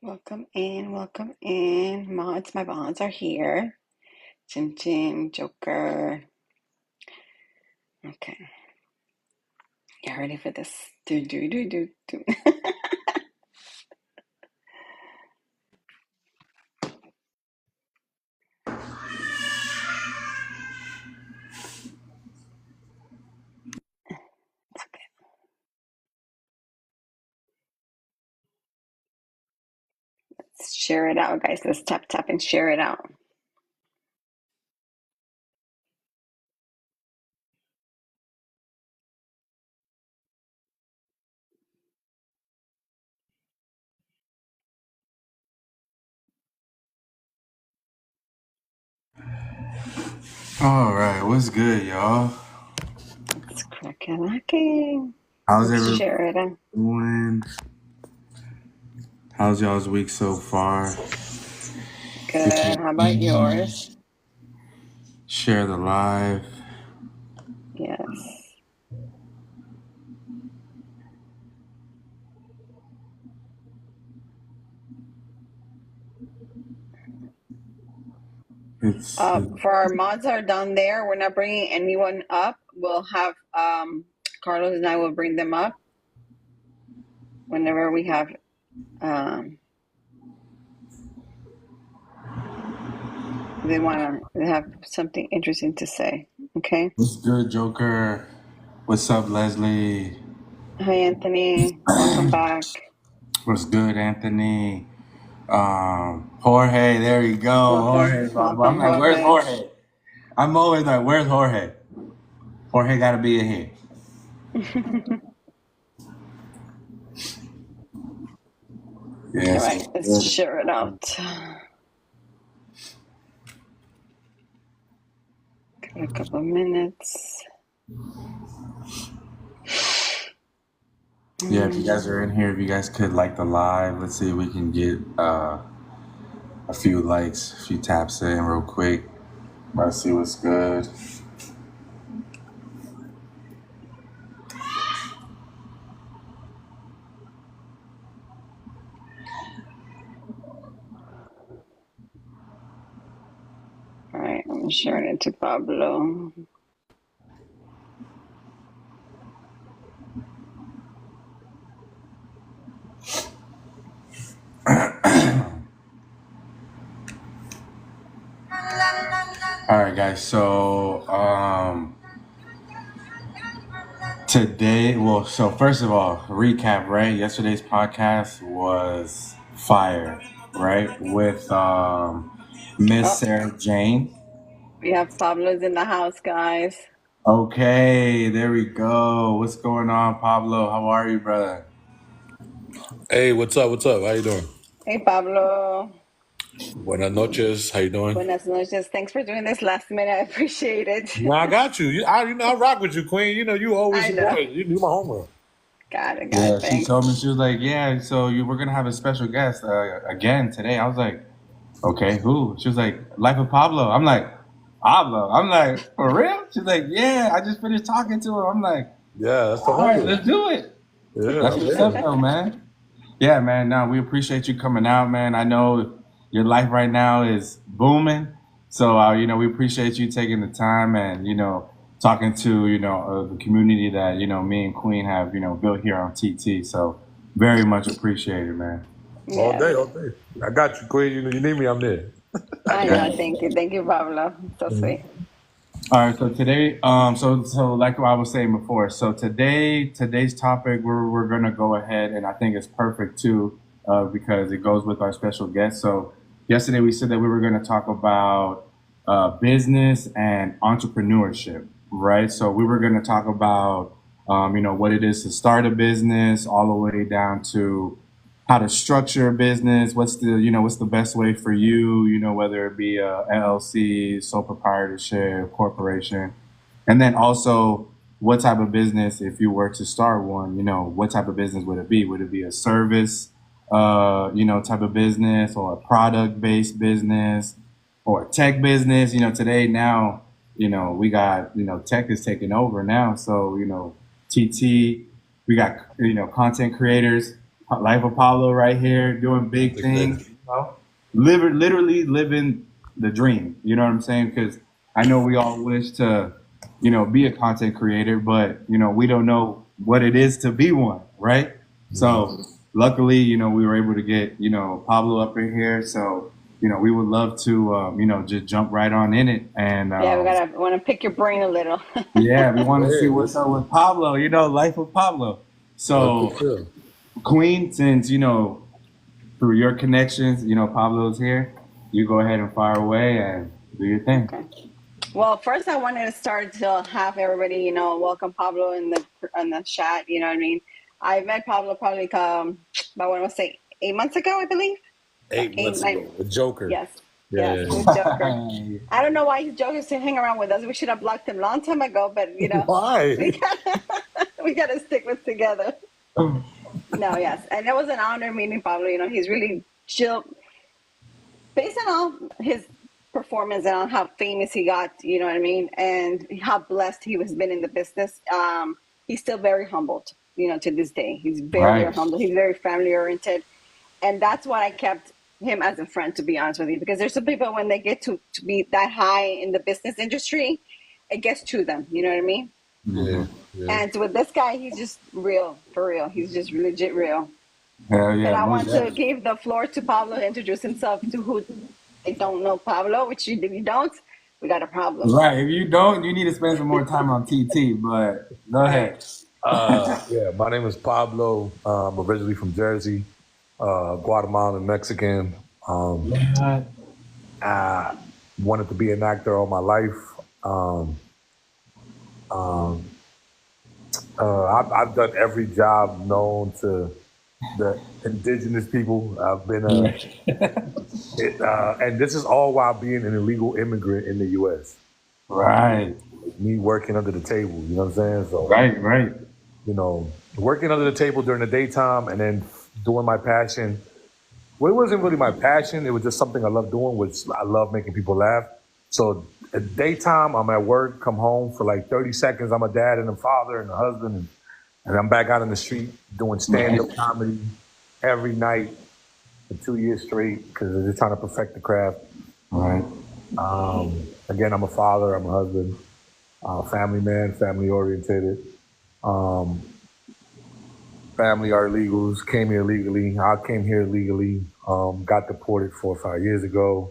Welcome in. Mods, my mods are here. Jim Jim, Joker. Okay. You ready for this? Do. Okay. Let's share it out, guys. Let's tap and share it out. All right, what's good, y'all? It's cracking. How's Let's everyone share it out. doing? How's y'all's week so far? Good. How about yours? Share the live. Yes. It's For our mods are down there. We're not bringing anyone up. We'll have Carlos and I will bring them up whenever we have they want to have something interesting to say. Okay. what's good, Joker? What's up, Leslie? Hi, Anthony. Welcome back. What's good, Anthony? Jorge, there you go. Jorge, I'm Welcome, like, where's Jorge. Jorge? I'm always like, where's Jorge? Jorge gotta be in here. All Yes. right, let's share it out. Got a couple of minutes. Yeah, if you guys are in here, if you guys could like the live, let's see if we can get a few likes, a few taps in real quick. Let's see what's good. All right, I'm sharing it to Pablo. All right, guys. So today, so first of all, recap. Right, yesterday's podcast was fire. Right, with Miss Oh, Sarah Jane. we have Pablo's in the house, guys. Okay, there we go. What's going on, Pablo? How are you, brother? Hey, what's up? What's up? How you doing? Hey, Pablo. Buenas noches. How you doing? Buenas noches. Thanks for doing this last minute. I appreciate it. No, I got you. I rock with you, Queen. You know, you always I know. support. You my homework. Got it. Yeah, she Thanks. told me she was like, yeah. So we're gonna have a special guest again today. I was like, okay, who? She was like, Life of Pablo. I'm like, Pablo. I'm like, for real? She's like, yeah, I just finished talking to her. I'm like, Yeah, that's the all right, homie. let's do it. Yeah, That's I'm what's in. up, though, man. Yeah, man. No, we appreciate you coming out, man. I know your life right now is booming. So, we appreciate you taking the time and, talking to, the community that, me and Queen have, built here on TT. So, very much appreciated, man. All Yes. day, all day. I got you, Queen. You know, you need me, I'm there. I Yeah. know. Thank you. Thank you, Pablo. So sweet. All right, so today, so like I was saying before, so today's topic, we're gonna go ahead, and I think it's perfect too, because it goes with our special guest. So yesterday we said that we were gonna talk about business and entrepreneurship, right? So we were gonna talk about, what it is to start a business, all the way down to how to structure a business. What's the best way for you, whether it be a LLC, sole proprietorship, corporation. And then also what type of business, if you were to start one, what type of business would it be? Would it be a service, type of business, or a product based business, or a tech business? Today now, we got, tech is taking over now. So, TT, we got, content creators Life of Pablo right here, doing big things. You know, literally living the dream. You know what I'm saying? Because I know we all wish to, be a content creator, but we don't know what it is to be one, right? So luckily, we were able to get Pablo up in here. So we would love to just jump right on in it and Yeah, want to pick your brain a little. yeah, we want Go to see ahead. what's up with Pablo. Life of Pablo. That's for So sure. Queen, since through your connections, Pablo's here. You go ahead and fire away and do your thing. Okay. Well, first I wanted to start to have everybody, welcome Pablo in the chat. You know what I mean? I met Pablo probably about, I want to say 8 months ago, I believe. Eight Eight, months ago, nine. the Joker. Yes. Yeah, Yes, the Joker. I don't know why he's Joker to hang around with us. We should have blocked him a long time ago, but why? we gotta stick with together. No, yes, and it was an honor meeting Pablo. He's really chill. Based on all his performance and on how famous he got, you know what I mean, and how blessed he has been in the business, he's still very humbled, to this day. He's very Right. humble. He's very family oriented. And that's why I kept him as a friend, to be honest with you, because there's some people when they get to be that high in the business industry, it gets to them. You know what I mean? Yeah, yeah. And with this guy, he's just real, for real. He's just legit real. Hell yeah. And I most want to give the floor to Pablo to introduce himself to who they don't know Pablo, which if you don't, we got a problem. Right. If you don't, you need to spend some more time on TT, but go ahead. Yeah, my name is Pablo. I'm originally from Jersey, Guatemalan, Mexican. I wanted to be an actor all my life. I've done every job known to the indigenous people. I've been, and this is all while being an illegal immigrant in the U.S. Right. Me working under the table, you know what I'm saying? So, Right. Working under the table during the daytime and then doing my passion. Well, it wasn't really my passion. It was just something I love doing, which I love making people laugh. So at daytime, I'm at work, come home for like 30 seconds. I'm a dad and a father and a husband. And I'm back out in the street doing stand-up comedy every night for 2 years straight because I'm just trying to perfect the craft. Right. Again, I'm a father, I'm a husband, family man, family oriented. Family are illegals, came here legally. I came here legally, got deported 4 or 5 years ago.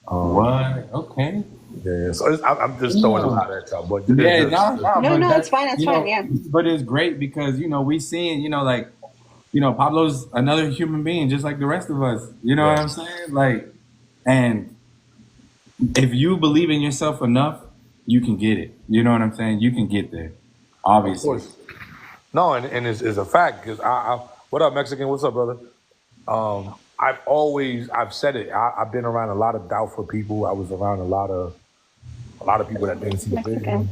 What? Okay. Yeah, so I'm just throwing a lot at y'all. But Yeah, no, it's fine. It's fine. Yeah. But it's great because we seeing Pablo's another human being just like the rest of us. You know what I'm saying? Like, and if you believe in yourself enough, you can get it. You know what I'm saying? You can get there. Obviously. Of course. No, and it's a fact because what up, Mexican? What's up, brother? I've said it. I've been around a lot of doubtful people. I was around a lot of people that didn't see the vision.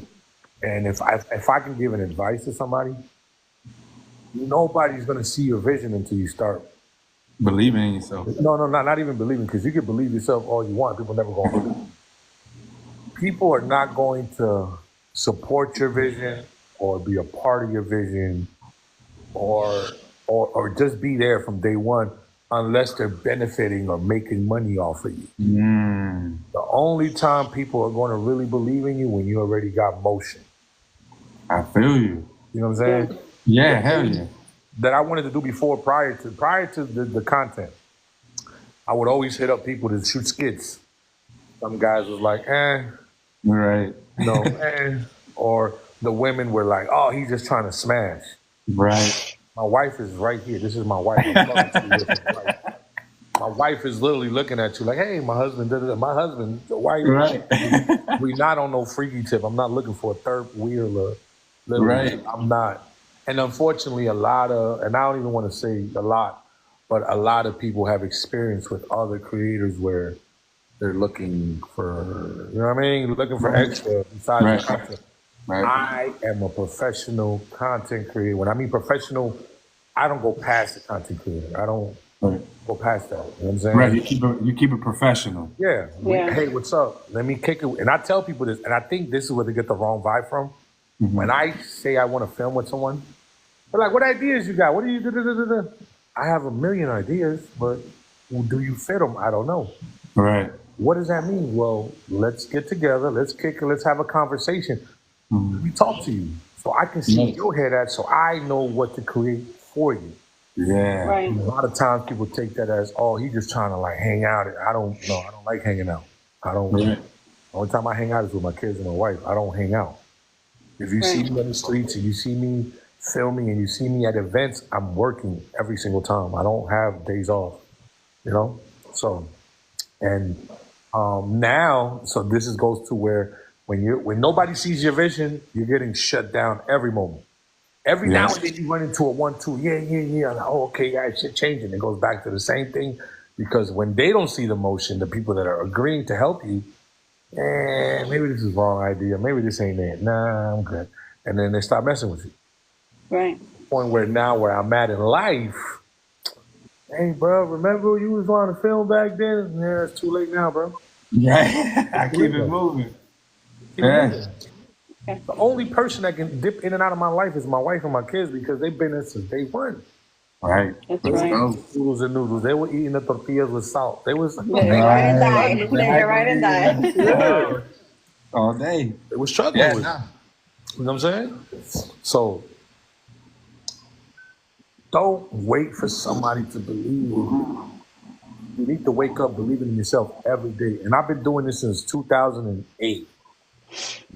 And if I can give an advice to somebody, nobody's gonna see your vision until you start believing in yourself. No, not even believing, because you can believe yourself all you want. People never gonna believe. People are not going to support your vision or be a part of your vision or just be there from day one unless they're benefiting or making money off of you. The only time people are going to really believe in you when you already got motion. I feel you. You know what I'm saying? Yeah, hell yeah. That I wanted to do before, prior to the content. I would always hit up people to shoot skits. Some guys was like, Right. No, or the women were like, oh, he's just trying to smash. Right. My wife is right here. This is my wife. My wife is literally looking at you like, hey, my husband, my husband, the wife. Right. We not on no freaky tip. I'm not looking for a third wheel. Right. I'm not. And unfortunately, and I don't even want to say a lot, but a lot of people have experience with other creators where they're looking for, you know what I mean? Looking for extra besides the content. Right. I am a professional content creator. When I mean professional, I don't go past the content creator. I don't go past that. You know what I'm saying? Right. You keep it professional. Yeah. Hey, what's up? Let me kick it. And I tell people this, and I think this is where they get the wrong vibe from. When I say I want to film with someone, they're like, what ideas you got? What do you do? I have a million ideas, but do you fit them? I don't know. Right. What does that mean? Well, let's get together. Let's kick it. Let's have a conversation. Let me talk to you so I can see your head at, so I know what to create for you. Yeah. Right. A lot of times people take that as, oh, he's just trying to like hang out. I don't know. I don't like hanging out. I don't. Right. The only time I hang out is with my kids and my wife. I don't hang out. If you see me on the streets and you see me filming and you see me at events, I'm working every single time. I don't have days off, you know? So, and now, so this goes to where when nobody sees your vision, you're getting shut down every moment. Every now and then you run into a 1-2. Yeah. Like, oh, okay, yeah, shit changing. It goes back to the same thing because when they don't see the motion, the people that are agreeing to help you, maybe this is the wrong idea. Maybe this ain't it. Nah, I'm good. And then they start messing with you. Right. Point where I'm at in life. Hey, bro, remember you was on the film back then? Yeah, it's too late now, bro. Right. I keep it moving. Yeah. The only person that can dip in and out of my life is my wife and my kids because they've been there since day one. Right. That's right. Noodles and noodles. They were eating the tortillas with salt. They was Let it ride and die. Let it ride and die. yeah. All day. They were struggling with it. You know what I'm saying? So don't wait for somebody to believe in you. You need to wake up believing in yourself every day. And I've been doing this since 2008.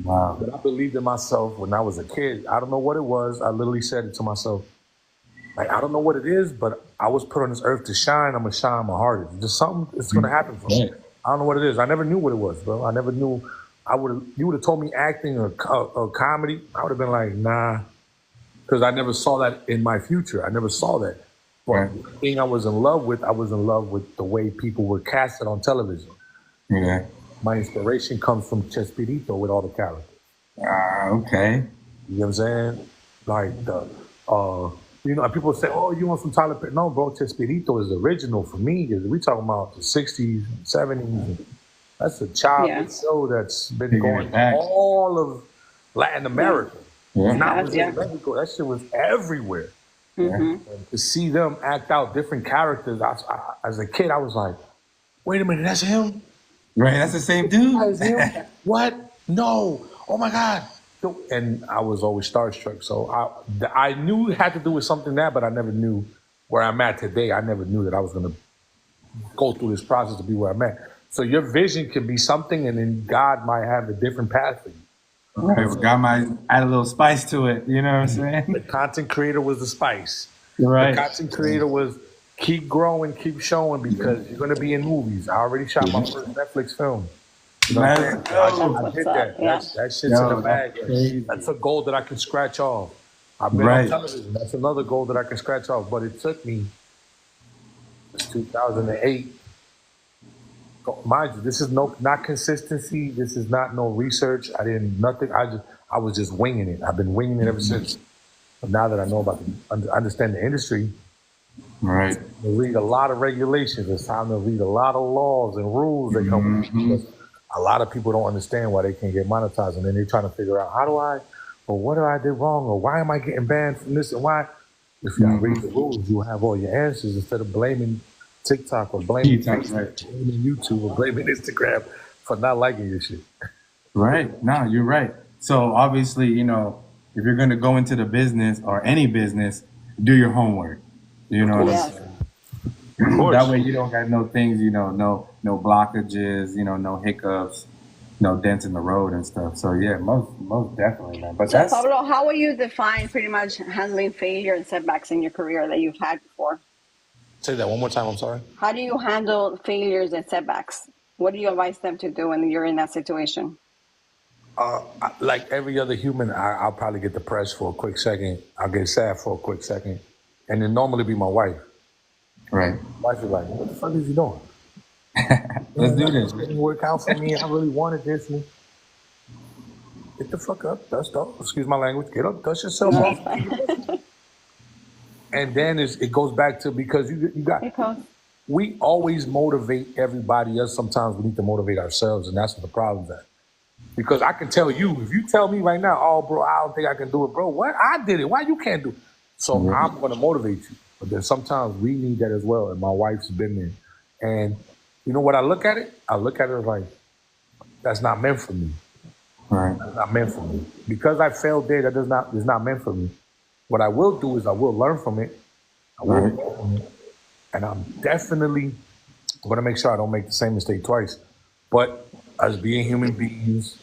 Wow. But I believed in myself when I was a kid. I don't know what it was. I literally said it to myself. Like, I don't know what it is, but I was put on this earth to shine. I'm going to shine my heart. It's just something, it's going to happen for me. I don't know what it is. I never knew what it was, bro. I never knew. You would have told me acting or comedy. I would have been like, nah. Because I never saw that in my future. I never saw that. But the thing I was in love with the way people were casted on television. Yeah. My inspiration comes from Chespirito with all the characters. Okay. You know what I'm saying? Like people say, "Oh, you want some Tyler Perry?" No, bro, Chespirito is the original for me. We talking about the '60s, '70s. That's a childhood show that's been going all of Latin America. Not just in Mexico. That shit was everywhere. And to see them act out different characters, as a kid, I was like, "Wait a minute, that's him." Right, that's the same dude. That is him? What? No. Oh my God. And I was always starstruck. So I knew it had to do with something but I never knew where I'm at today. I never knew that I was going to go through this process to be where I'm at. So your vision could be something, and then God might have a different path for you. Right, God might add a little spice to it. You know what I'm saying? The content creator was the spice. Right. The content creator was keep growing, keep showing, because you're going to be in movies. I already shot my first Netflix film. You know what I'm saying? I did that. That shit's in the bag. That's a goal that I can scratch off. I've been on television. That's another goal that I can scratch off. But it took me 2008. Mind you, this is not consistency. This is not no research. I didn't nothing. I was just winging it. I've been winging it ever since. But now that I know about understand the industry, right, I read a lot of regulations. It's time to read a lot of laws and rules that come with it. A lot of people don't understand why they can't get monetized, and then they're trying to figure out what did I do wrong, or why am I getting banned from this, and why? If you read the rules, you'll have all your answers instead of blaming TikTok or blaming YouTube or blaming Instagram for not liking your shit. Right. No, you're right. So obviously, if you're going to go into the business or any business, do your homework. You know, that way you don't got no things, no blockages, no hiccups, no dents in the road and stuff. So yeah, most definitely, man. But so Pablo, how will you define pretty much handling failure and setbacks in your career that you've had before? Say that one more time, I'm sorry. How do you handle failures and setbacks? What do you advise them to do when you're in that situation? Like every other human, I'll probably get depressed for a quick second. I'll get sad for a quick second. And then normally be my wife. Right. My wife is like, what the fuck is he doing? Let's do this. It didn't work out for me. I really wanted this. Get the fuck up, dust off. Excuse my language. Get up, dust yourself off. And then it goes back to, because you got, we always motivate everybody else. Sometimes we need to motivate ourselves, and that's what the problem's at. Because I can tell you, if you tell me right now, oh, bro, I don't think I can do it, bro. What? I did it. Why you can't do it? So I'm going to motivate you. but then sometimes we need that as well. And my wife's been there. And you know what I look at it? I look at it like, that's not meant for me. Right. That's not meant for me. Because I failed there, that is not meant for me. What I will do is I will learn from it. I will learn from it. And I'm definitely going to make sure I don't make the same mistake twice. But as being human beings,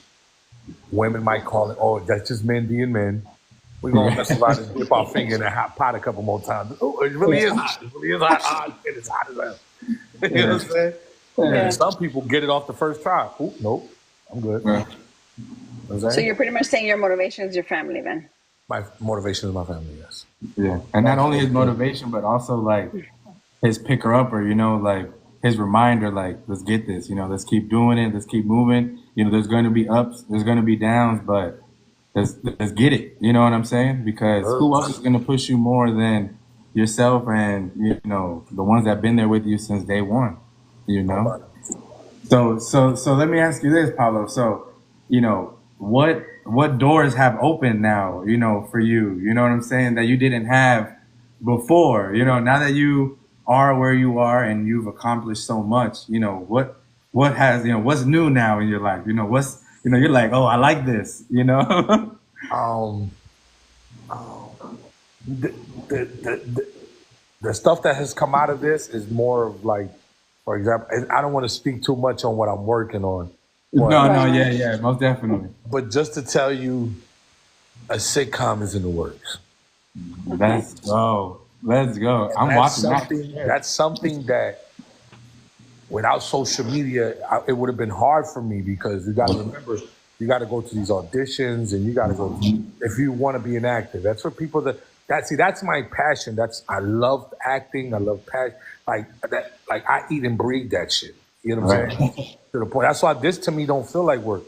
women might call it, oh, that's just men being men. We're going to mess around and dip our finger in that hot pot a couple more times. Oh, it really is hot. It really is hot. Oh, it's hot as hell. You know what I'm saying? Yeah. And some people get it off the first try. Ooh, nope, I'm good. Right. So you're pretty much saying your motivation is your family, then? My motivation is my family, yes. Yeah. And not only his motivation, but also like his picker upper, you know, like his reminder, like, let's get this, you know, let's keep doing it, let's keep moving. You know, there's going to be ups, there's going to be downs, but let's get it. You know what I'm saying? Because who else is going to push you more than yourself and, you know, the ones that have been there with you since day one, you know? So let me ask you this, Pablo. So, you know, what doors have opened now, you know, for you? You know what I'm saying? That you didn't have before, you know, now that you are where you are and you've accomplished so much, you know, what has, you know, what's new now in your life? You know, what's, you know, you're like, oh, I like this, you know? The stuff that has come out of this is more of like, for example, I don't want to speak too much on what I'm working on. Yeah, most definitely. But just to tell you, a sitcom is in the works. Let's go. I'm watching that. That's something that without social media, it would have been hard for me because you got to remember, you got to go to these auditions and you got to go, if you want to be an actor. That's for people that's my passion. I love acting. I love passion. Like I eat and breathe that shit. You know what I'm saying? To the point. That's why this to me don't feel like work.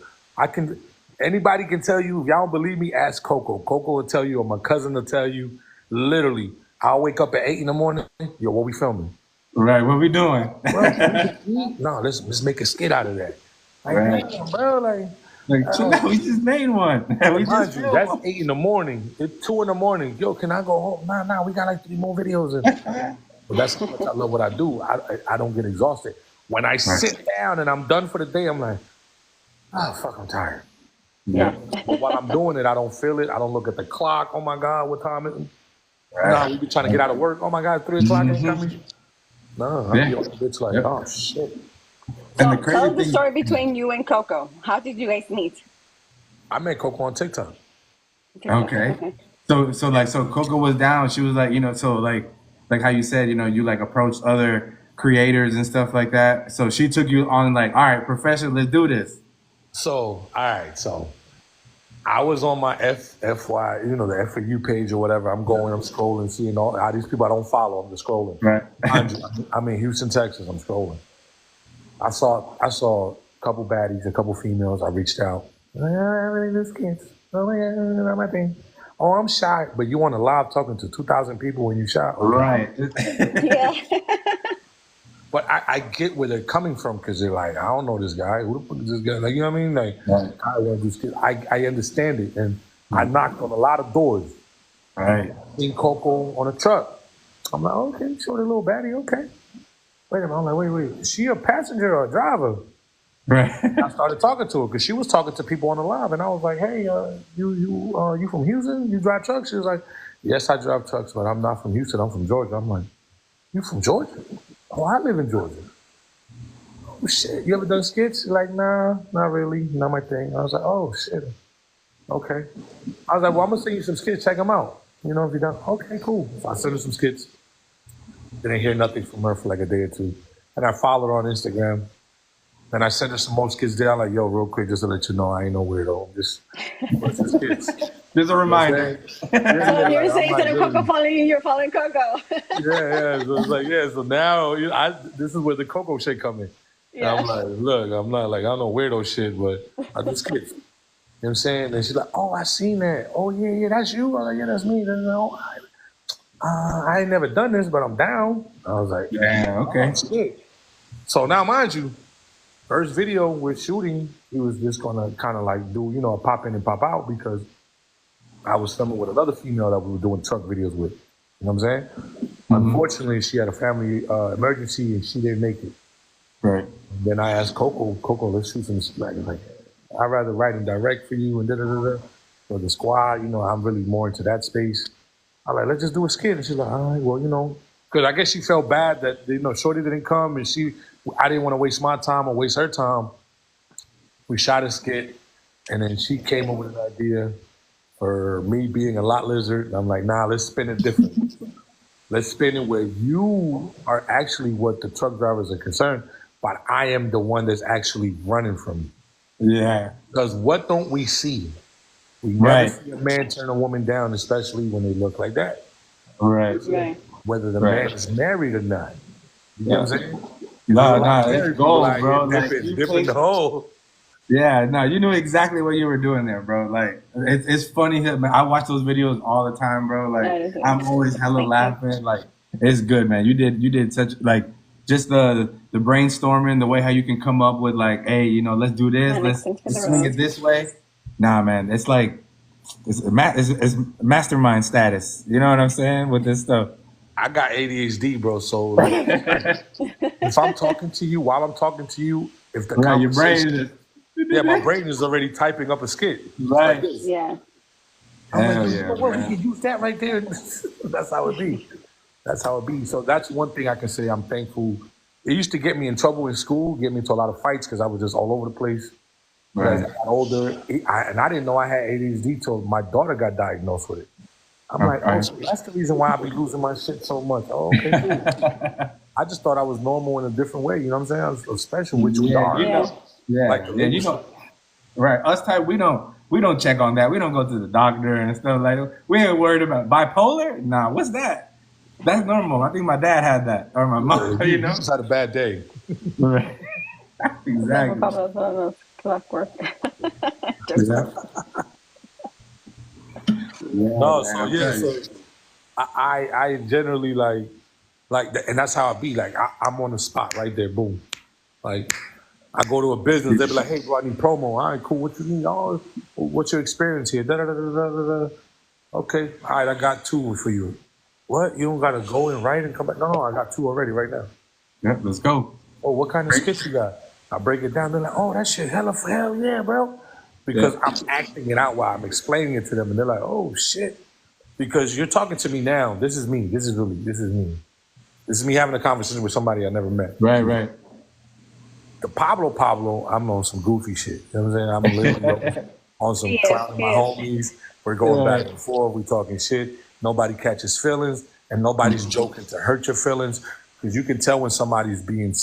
Anybody can tell you, if y'all don't believe me, ask Coco. Coco will tell you, or my cousin will tell you, literally, I'll wake up at 8 in the morning. Yo, what we filming? Right, what we doing? No, let's make a skit out of that. Like, right. Man, bro, like we just made one. That's 8 in the morning. It's 2 in the morning. Yo, can I go home? Nah, we got like 3 more videos. But that's how much I love what I do. I don't get exhausted. When I sit down and I'm done for the day, I'm like, fuck, I'm tired. Yeah. But while I'm doing it, I don't feel it. I don't look at the clock. Oh my God, what time is it? Nah, we be trying to get out of work. Oh my God, 3 o'clock is coming. No, it's like, oh shit. So tell the story between you and Coco. How did you guys meet? I met Coco on TikTok. Okay. So Coco was down. She was like, you know, so like how you said, you know, you like approached other creators and stuff like that. So she took you on like, all right, professional, let's do this. So, all right, so I was on my FY, you know, the FU page or whatever. I'm scrolling, seeing all these people I don't follow. I'm just scrolling. Right. I'm in Houston, Texas. I'm scrolling. I saw a couple baddies, a couple females. I reached out. I really do skits. Oh my God, not my thing. Oh, I'm shy. But you want to live talking to 2,000 people when you shy? Okay. Right. Yeah. But I get where they're coming from because they're like, I don't know this guy. Who the fuck is this guy? Like, you know what I mean? Like, I want to do skits. I understand it. And I knocked on a lot of doors. Right. Seen Coco on a truck. I'm like, okay, show the little baddie, okay. Wait a minute. I'm like, wait. Is she a passenger or a driver? Right. I started talking to her because she was talking to people on the live. And I was like, hey, you from Houston? You drive trucks? She was like, yes, I drive trucks, but I'm not from Houston. I'm from Georgia. I'm like, you from Georgia? Oh, I live in Georgia. Oh, shit. You ever done skits? She's like, nah, not really. Not my thing. I was like, oh, shit. Okay. I was like, well, I'm going to send you some skits. Check them out. You know, if you're done. Okay, cool. So I sent her some skits. Didn't hear nothing from her for like a day or two. And I followed her on Instagram. And I sent her some more skits there. I'm like, yo, real quick, just to let you know, I ain't no weirdo. Just skits. Just a reminder. You're saying instead of Coco following you, you're following Coco. Yeah. So it's like, so now this is where the Coco shit come in. Yeah. I'm like, look, I'm not like, I don't know weirdo shit, but I do skits. You know what I'm saying? And she's like, oh, I seen that. Oh, yeah, that's you. I'm like, yeah, that's me. I ain't never done this, but I'm down. I was like, yeah, okay. Oh, shit. So now, mind you, first video we're shooting, he was just gonna kind of like do, you know, a pop in and pop out because I was filming with another female that we were doing truck videos with. You know what I'm saying? Unfortunately, she had a family emergency and she didn't make it. Right. And then I asked Coco, let's shoot some like I'd rather write and direct for you and da. For the squad, I'm really more into that space. I'm like, let's just do a skit. And she's like, all right, well, because I guess she felt bad that, Shorty didn't come and I didn't want to waste my time or waste her time. We shot a skit and then she came up with an idea for me being a lot lizard. And I'm like, nah, let's spin it different. Let's spin it where you are actually what the truck drivers are concerned, but I am the one that's actually running from you. Yeah. Because what don't we see? We never see a man turn a woman down, especially when they look like that. Right. Whether the man is married or not. You know what I'm saying? No, it's gold, bro. Dipping the hole. Yeah, no, you knew exactly what you were doing there, bro. Like, it's funny. Man, I watch those videos all the time, bro. Like, I'm always hella laughing. Like, it's good, man. You did such, like, just the brainstorming, the way how you can come up with, like, hey, let's do this. Let's swing it this way. Nah, man, it's like, it's mastermind status. You know what I'm saying? With this stuff. I got ADHD, bro. So like, if I'm talking to you, while I'm talking to you, if the your brain is, my brain is already typing up a skit. Right. Like yeah. I'm like, we can use that right there. That's how it be. That's how it be. So that's one thing I can say I'm thankful. It used to get me in trouble in school, get me into a lot of fights because I was just all over the place. Right. As I got older, and I didn't know I had ADHD till my daughter got diagnosed with it. I'm like, oh, so that's the reason why I be losing my shit so much. Oh, okay, cool. I just thought I was normal in a different way. You know what I'm saying? I was special, which we are. Right. Us type, we don't check on that. We don't go to the doctor and stuff like that. We ain't worried about bipolar. Nah, what's that? That's normal. I think my dad had that, or my mom. You just had a bad day. Right. Exactly. Clockwork. So I generally like that, and that's how I be. Like I'm on the spot right there, boom. Like I go to a business, they be like, "Hey, bro, I need promo." All right, cool. What you need? Oh, what's your experience here? Da da da da da da. Okay, all right, I got 2 for you. What? You don't gotta go and write and come back? No, I got 2 already right now. Yep, let's go. Oh, what kind of skits you got? I break it down. They're like, "Oh, that shit, hell yeah, bro." Because I'm acting it out while I'm explaining it to them, and they're like, "Oh shit!" Because you're talking to me now. This is me. This is me. This is me having a conversation with somebody I never met. Right. The Pablo, I'm on some goofy shit. You know what I'm saying? I'm literally on some clowning my homies. We're going back and forth. We talking shit. Nobody catches feelings, and nobody's joking to hurt your feelings, because you can tell when somebody's being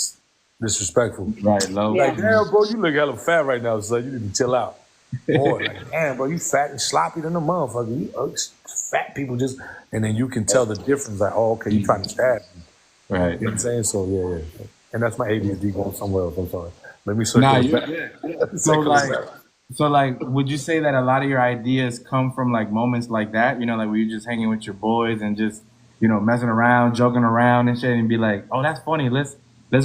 disrespectful. Right, low. Like, damn, bro, you look hella fat right now, so you need to chill out. Or like, damn, bro, you fat and sloppy than a motherfucker. You fat people just, and then you can tell the difference. Like, oh, okay, you trying to stab me. Right. You know what I'm saying? So yeah. And that's my ADHD going somewhere else. I'm sorry. Let me So like, would you say that a lot of your ideas come from like moments like that? Like where you're just hanging with your boys and just, messing around, joking around and shit, and be like, oh, that's funny. Let's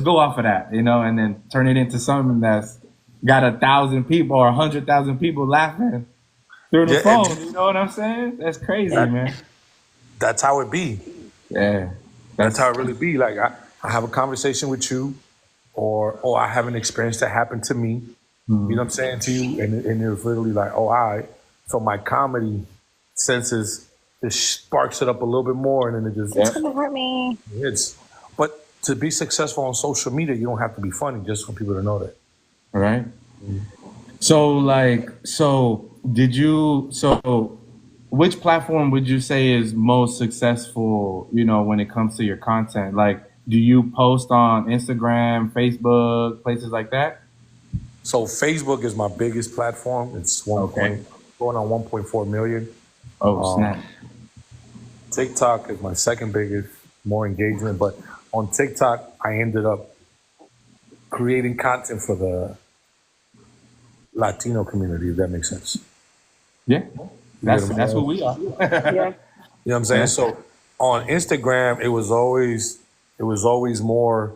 go off of that, and then turn it into something that's got 1,000 people or 100,000 people laughing through the phone. You know what I'm saying? That's crazy, man. That's how it be. Yeah. That's how it really be. Like I have a conversation with you, or I have an experience that happened to me. You know what I'm saying to you? And it was literally like, oh, all right. So my comedy senses just sparks it up a little bit more, and then it just it's gonna hurt me. But to be successful on social media, you don't have to be funny just for people to know that. Right. So which platform would you say is most successful, when it comes to your content? Like, do you post on Instagram, Facebook, places like that? So Facebook is my biggest platform. It's going on 1.4 million. Oh, snap. TikTok is my second biggest, more engagement. But on TikTok, I ended up creating content for the Latino community, if that makes sense. Yeah, that's who we are. Yeah. You know what I'm saying? So on Instagram, it was always more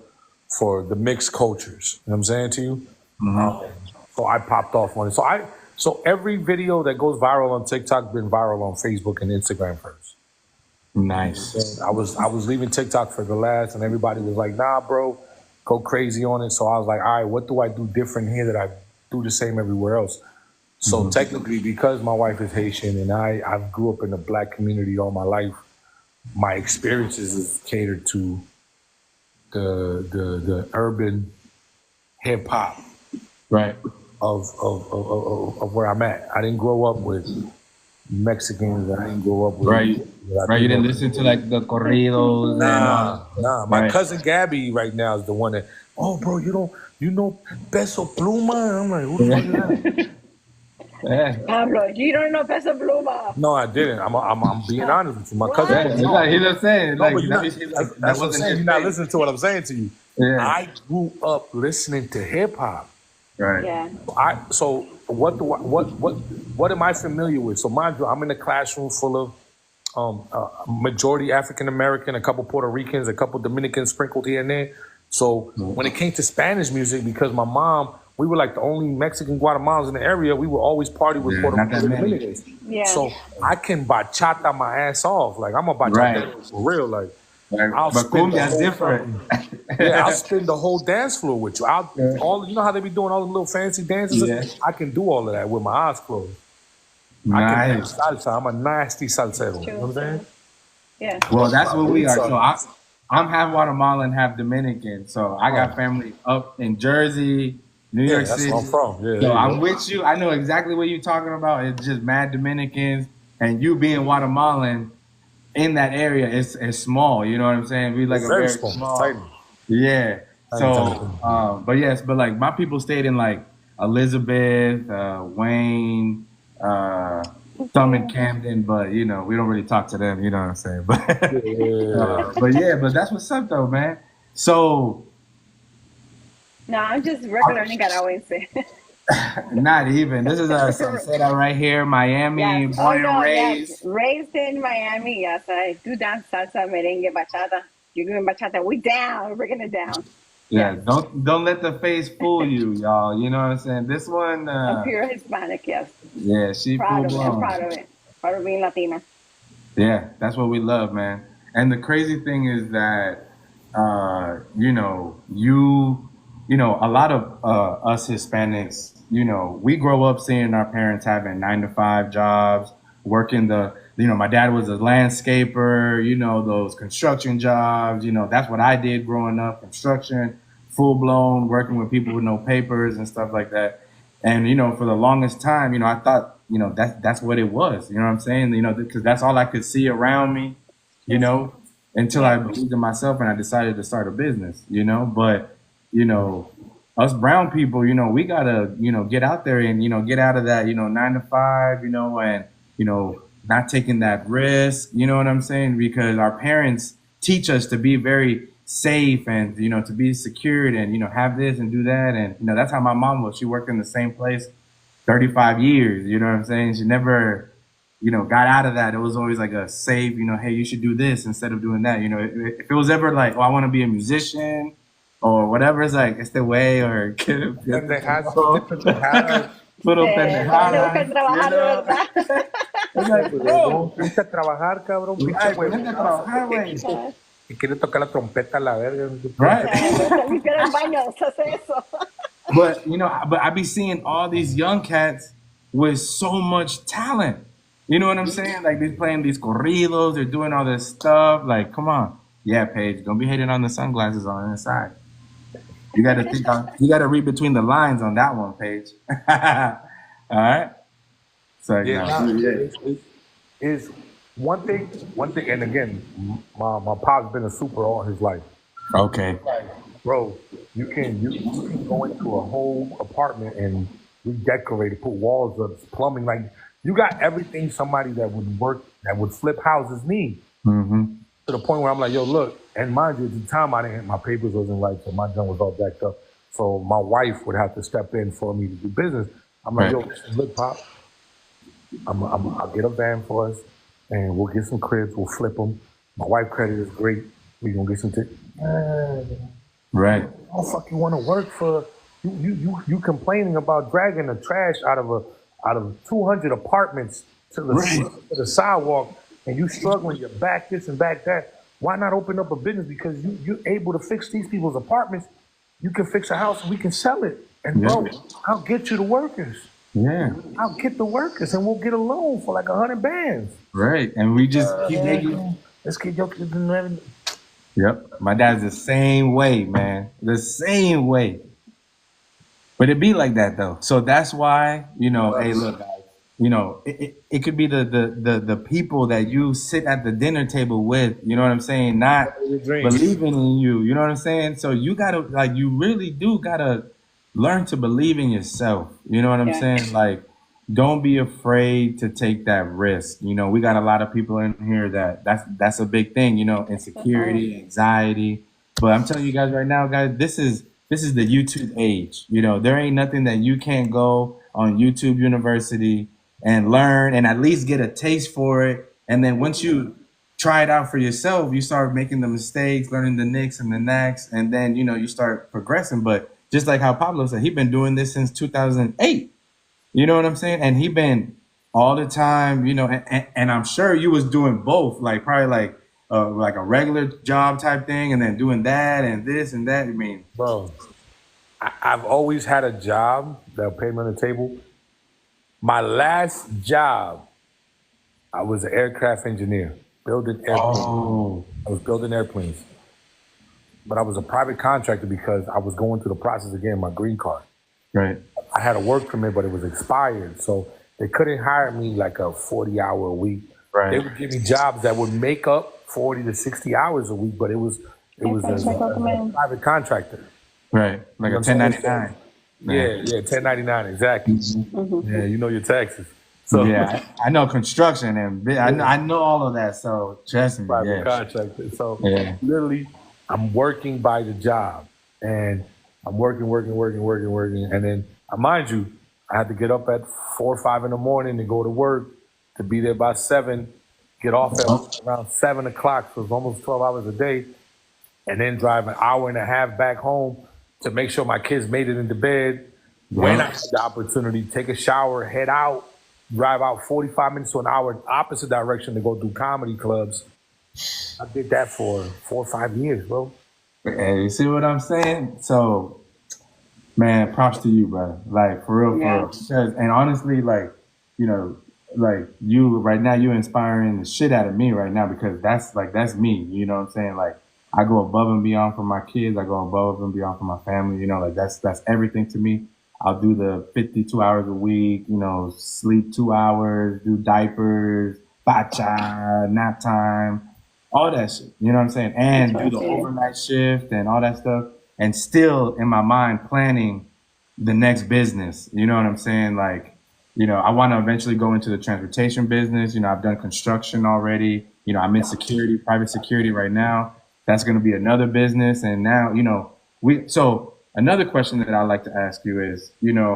for the mixed cultures. You know what I'm saying to you? So I popped off on it. So every video that goes viral on TikTok been viral on Facebook and Instagram first. Nice. And I was leaving TikTok for the last, and everybody was like, "Nah, bro, go crazy on it." So I was like, "All right, what do I do different here that I do the same everywhere else?" So technically, because my wife is Haitian and I grew up in the Black community all my life, my experiences is catered to the urban hip hop Right. of where I'm at. I didn't grow up with Mexicans. I didn't grow up with Right. Right. You didn't listen to like the corridos and all. Nah. My Right. cousin Gabby right now is the one that. Oh, bro, you know Peso Pluma? I'm like, who the fuck is that? Yeah. Pablo, you don't know Peso Pluma. No, I didn't. I'm being honest with you. My cousin. Yeah. He's like, he's just saying, No, like, but you're that not. means he's like, that That's what I'm wasn't saying. his You're not thing. listening to what I'm saying to you. Yeah. I grew up listening to hip hop. Right. Yeah. So what am I familiar with? So mind you, I'm in a classroom full of majority African American, a couple Puerto Ricans, a couple Dominicans sprinkled here and there. So when it came to Spanish music, because my mom, we were like the only Mexican Guatemalans in the area, we would always party with Yeah, Puerto not that Ricans and many. Dominicans. Yeah. So I can bachata my ass off. Like I'm a bachata Right. for real. Like Right. I'll But spin the cumbia's whole different. yeah, I'll spin the whole dance floor with you. All you know how they be doing all the little fancy dances. Yeah. I can do all of that with my eyes closed. I can dance Nice. salsa. I'm a nasty salsero. You know what I'm saying? Yeah. Well, that's what we are. So- So I'm half Guatemalan, half Dominican. So I got family up in Jersey, New Yeah, York that's City. where I'm from. Yeah, So there you I'm go. with you. I know exactly what you're talking about. It's just mad Dominicans, and you being Guatemalan in that area is small. You know what I'm saying? We like It's a very very small. small. Tiny. Yeah. Tiny, So, tiny. but yes, but like my people stayed in like Elizabeth, Wayne, some in Camden, but you know we don't really talk to them. You know what I'm saying? But that's what's up though, man. So No, I'm just regular Nicaragüense. not even. This is a Salsera right here, Miami, Yes. born and raised. Yes. Raised in Miami. Yes, I do dance salsa, merengue, bachata. You're doing bachata. We down. We're breaking it down. Yeah, don't let the face fool you, y'all. You know what I'm saying? This one, I'm pure Hispanic. Yes. yeah, she full Proud of it. I'm blown. proud of it. Proud of being Latina. Yeah, that's what we love, man. And the crazy thing is that, you know, a lot of us Hispanics, you know, we grow up seeing our parents having 9-to-5 jobs, working my dad was a landscaper, you know, those construction jobs, you know, that's what I did growing up, construction, full blown, working with people with no papers and stuff like that. And, you know, for the longest time, you know, I thought, you know, that's what it was, you know what I'm saying? You know, because that's all I could see around me, you know, until I believed in myself and I decided to start a business, you know, but, you know, us brown people, you know, we gotta, you know, get out there and, you know, get out of that, you know, 9-to-5, you know, and, you know, not taking that risk, you know what I'm saying? Because our parents teach us to be very safe and, you know, to be secured and, you know, have this and do that. And, you know, that's how my mom was. She worked in the same place 35 years, you know what I'm saying? She never, you know, got out of that. It was always like a safe, you know, hey, you should do this instead of doing that. You know, if it was ever like, oh, I want to be a musician or whatever, it's like, it's the way or Puro pendejada. Tengo que trabajar, ¿verdad? It's like, bro, Ponte a trabajar, cabrón. ay, ponete a trabajar, güey. Y quiere tocar la trompeta a la verga. Right. Limpiar el baño, se hace eso. But, you know, I be seeing all these young cats with so much talent. You know what I'm saying? Like, they're playing these corridos, they're doing all this stuff. Like, come on. Yeah, Paige, don't be hating on the sunglasses on the inside. You gotta read between the lines on that one, Paige. All right? So, Is one thing, and again, my pop's been a super all his life. Okay. Bro, you can go into a whole apartment and redecorate it, put walls up, plumbing, like you got everything somebody that would flip houses need. Mm-hmm. To the point where I'm like, yo, look, and mind you, at the time my papers wasn't right, so my junk was all jacked up. So my wife would have to step in for me to do business. I'm like, Right. yo, look, Pop, I'll get a van for us, and we'll get some cribs, we'll flip them. My wife credit is great. We gonna get some Right. How the fuck you want to work for? You complaining about dragging the trash out of 200 apartments to the sidewalk and you struggling, you're back this and back that. Why not open up a business? Because you're able to fix these people's apartments. You can fix a house and we can sell it. And bro, I'll get you the workers. Yeah. I'll get the workers and we'll get a loan for like 100 bands. Right. And we just keep making. Let's get your kids in revenue. Yep. My dad's the same way, man. The same way. But it be like that though. So that's why, hey, look, guys, it could be the people that you sit at the dinner table with, you know what I'm saying? Not believing in you, you know what I'm saying? So you gotta, you really do gotta learn to believe in yourself. You know what I'm saying? Like, don't be afraid to take that risk. We got a lot of people in here that's a big thing, insecurity, anxiety. But I'm telling you guys right now, guys, this is the YouTube age. There ain't nothing that you can't go on YouTube University and learn and at least get a taste for it. And then once you try it out for yourself, you start making the mistakes, learning the nicks and the knacks, and then, you start progressing. But just like how Pablo said, he's been doing this since 2008. You know what I'm saying? And he been all the time, and I'm sure you was doing both, like probably like a regular job type thing, and then doing that and this and that. I mean, bro, I've always had a job that paid me on the table. My last job, I was an aircraft engineer, building airplanes. Oh. I was building airplanes. But I was a private contractor because I was going through the process of getting my green card. Right. I had a work permit, but it was expired. So they couldn't hire me like a 40-hour a week. Right. They would give me jobs that would make up 40 to 60 hours a week, but it was a private contractor. Right. Like a 1099. Yeah, 1099, exactly. Mm-hmm. Yeah, you know your taxes. So yeah, I know construction and I know all of that. So trust me. Private contractor. So yeah. Literally, I'm working by the job, and I'm working, and then mind you, I had to get up at 4 or 5 in the morning and go to work to be there by 7, get off at around 7 o'clock, so it's almost 12 hours a day, and then drive an hour and a half back home to make sure my kids made it into bed. When I had the opportunity, take a shower, head out, drive out 45 minutes to an hour opposite direction to go do comedy clubs. I did that for 4 or 5 years, bro. Hey, you see what I'm saying? So, man, props to you, brother. Like, for real, for real. And honestly, like, like you right now, you're inspiring the shit out of me right now, because that's me. You know what I'm saying? Like, I go above and beyond for my kids. I go above and beyond for my family. Like that's everything to me. I'll do the 52 hours a week, sleep 2 hours, do diapers, bacha, nap time, all that shit. You know what I'm saying? And do the overnight shift and all that stuff. And still in my mind planning the next business. You know what I'm saying? Like, I want to eventually go into the transportation business. I've done construction already. I'm in security, private security right now. That's going to be another business. And now, so another question that I'd like to ask you is,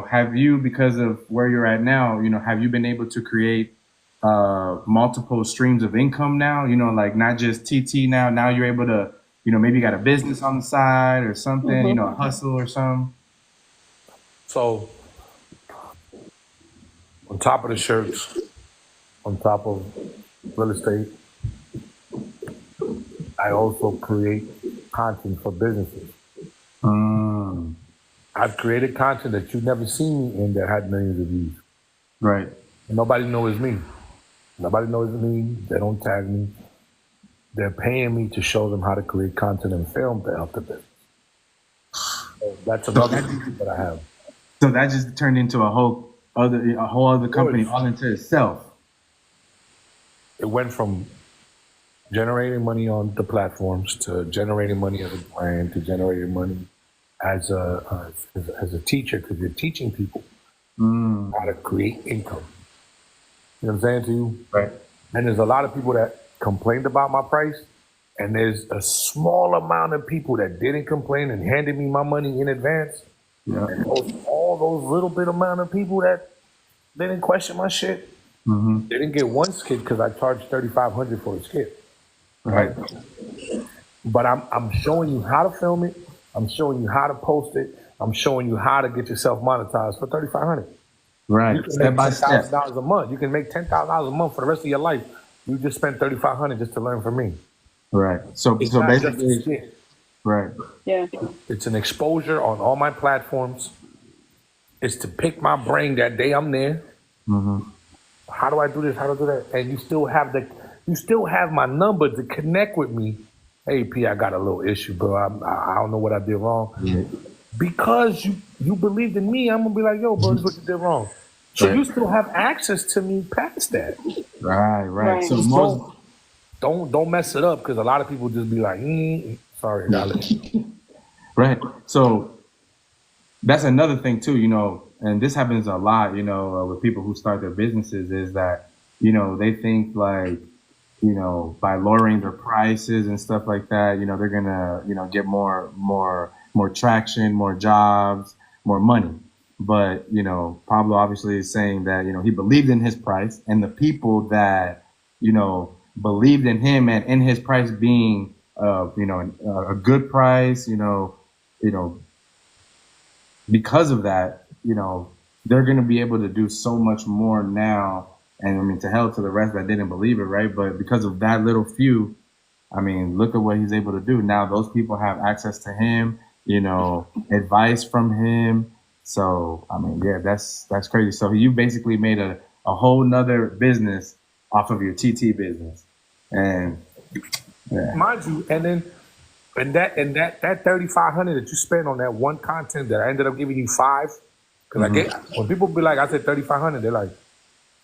have you, because of where you're at now, have you been able to create multiple streams of income now, like not just TT now you're able to, maybe you got a business on the side or something, a hustle or something? So on top of the shirts, on top of real estate, I also create content for businesses. I've created content that you've never seen me in that had millions of views. Right. And nobody knows me. Nobody knows me. They don't tag me. They're paying me to show them how to create content and film to help the business. So that's another thing that I have. So that just turned into a whole other company all into itself. It went from generating money on the platforms to generating money as a brand to generating money as a teacher, because you're teaching people how to create income. You know what I'm saying to you? Right. And there's a lot of people that complained about my price, and there's a small amount of people that didn't complain and handed me my money in advance. Yeah. And all those little bit amount of people that didn't question my shit, they didn't get one skit because I charged $3,500 for a skit. Right. But I'm showing you how to film it. I'm showing you how to post it. I'm showing you how to get yourself monetized for $3,500. Right. You can make $10,000 a month. You can make $10,000 a month for the rest of your life You just spent $3,500 just to learn from me. Right. So It's so not just a basically, skit. right. Yeah. It's an exposure on all my platforms. It's to pick my brain that day I'm there. How do I do this? How do I do that? And you still have my number to connect with me. Hey P, I got a little issue, bro. I don't know what I did wrong. Yeah. Because you believed in me, I'm gonna be like, yo, bro, this is what you did wrong. So Right. you still have access to me past that. Right. So Right. most Don't mess it up, because a lot of people just be like, sorry, darling. right. So that's another thing too, and this happens a lot, with people who start their businesses is that, they think like, by lowering their prices and stuff like that, they're gonna, get more traction, more jobs, more money. But, Pablo obviously is saying that, he believed in his price, and the people that, believed in him and in his price being, a good price, because of that, they're going to be able to do so much more now. And I mean, to hell to the rest that didn't believe it, right? But because of that little few, I mean, look at what he's able to do. Now those people have access to him, advice from him. So, I mean, yeah, that's crazy. So you basically made a whole nother business off of your TT business. And yeah. Mind you, and that $3,500 that you spent on that one content that I ended up giving you $5, because when people be like, I said $3,500, they're like,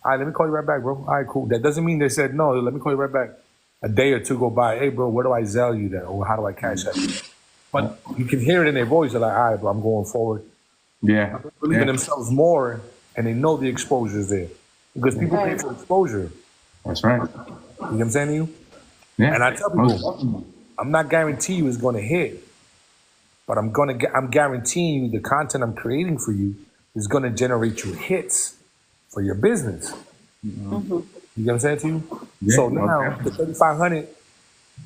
all right, let me call you right back, bro. All right, cool. That doesn't mean they said no. Let me call you right back. A day or two go by. Hey, bro, where do I Zelle you that, or how do I cash that? But you can hear it in their voice. They're like, all right, bro, I'm going forward. Yeah. They believe in themselves more, and they know the exposure is there, because people pay for exposure. That's right. You know what I'm saying to you? Yeah. And I tell people, I'm not guaranteeing you it's going to hit, but I'm guaranteeing you the content I'm creating for you is going to generate you hits for your business. You know what I'm saying to you? Yeah, So now the $3,500,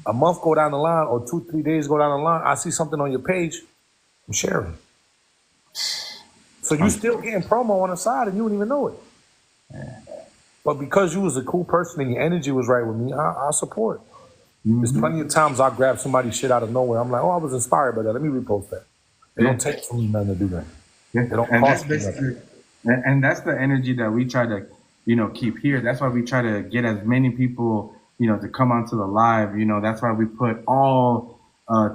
a month go down the line, or 2-3 days go down the line, I see something on your page, I'm sharing. So you still getting promo on the side and you don't even know it. But because you was a cool person and your energy was right with me, I support. There's plenty of times I grab somebody's shit out of nowhere. I'm like, oh, I was inspired by that. Let me repost that. It don't take from me nothing to do that. Yeah. It don't And cost me nothing. and that's the energy that we try to, keep here. That's why we try to get as many people, to come onto the live. That's why we put all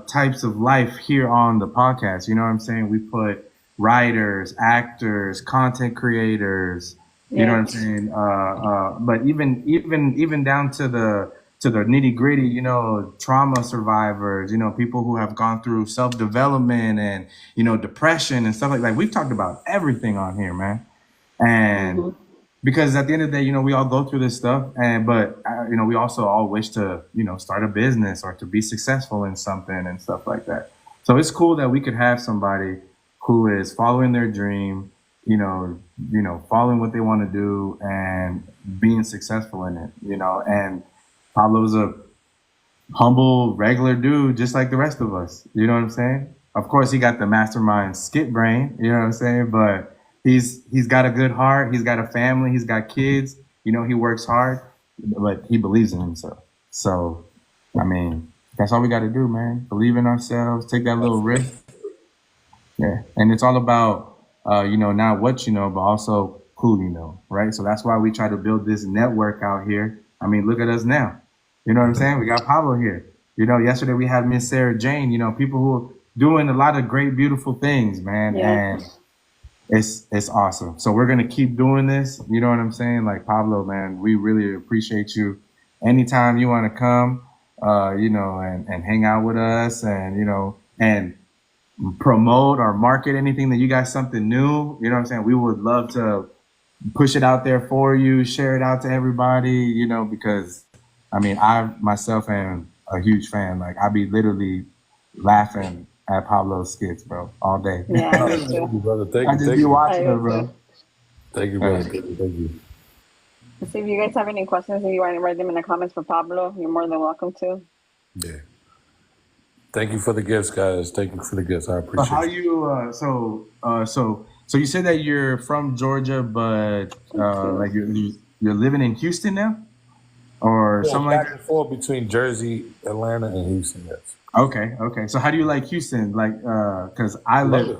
types of life here on the podcast. You know what I'm saying? We put writers, actors, content creators. You know what I'm saying? But even down to the nitty gritty, trauma survivors, people who have gone through self-development and, depression and stuff like that. We've talked about everything on here, man. And because at the end of the day, we all go through this stuff, but we also all wish to, start a business or to be successful in something and stuff like that. So it's cool that we could have somebody who is following their dream, following what they want to do and being successful in it, and Pablo's a humble, regular dude, just like the rest of us. You know what I'm saying? Of course, he got the mastermind skit brain. You know what I'm saying? But he's got a good heart. He's got a family. He's got kids. He works hard, but he believes in himself. So, I mean, that's all we got to do, man. Believe in ourselves. Take that little risk. Yeah, and it's all about, not what you know, but also who you know, right? So that's why we try to build this network out here. I mean, look at us now. You know what I'm saying? We got Pablo here. Yesterday we had Miss Sarah Jane, people who are doing a lot of great, beautiful things, man. Yeah. And it's awesome. So we're going to keep doing this. You know what I'm saying? Like, Pablo, man, we really appreciate you. Anytime you want to come, and hang out with us and, and promote or market anything that you got something new, you know what I'm saying? We would love to push it out there for you, share it out to everybody, because I mean, I myself am a huge fan. Like, I be literally laughing at Pablo's skits, bro, all day. Yeah, Thank you, brother. Thank I you. just Thank be you. watching it, bro. Thank you, brother. Thank you. Let's see if you guys have any questions. If you want to write them in the comments for Pablo, you're more than welcome to. Yeah. Thank you for the gifts, guys. Thank you for the gifts. I appreciate it. How you? So you said that you're from Georgia, but like you're living in Houston now. or Yeah, something like back and forth between Jersey, Atlanta, and Houston. Yes, that? Okay, okay. So how do you like Houston? Like, because I love live, it.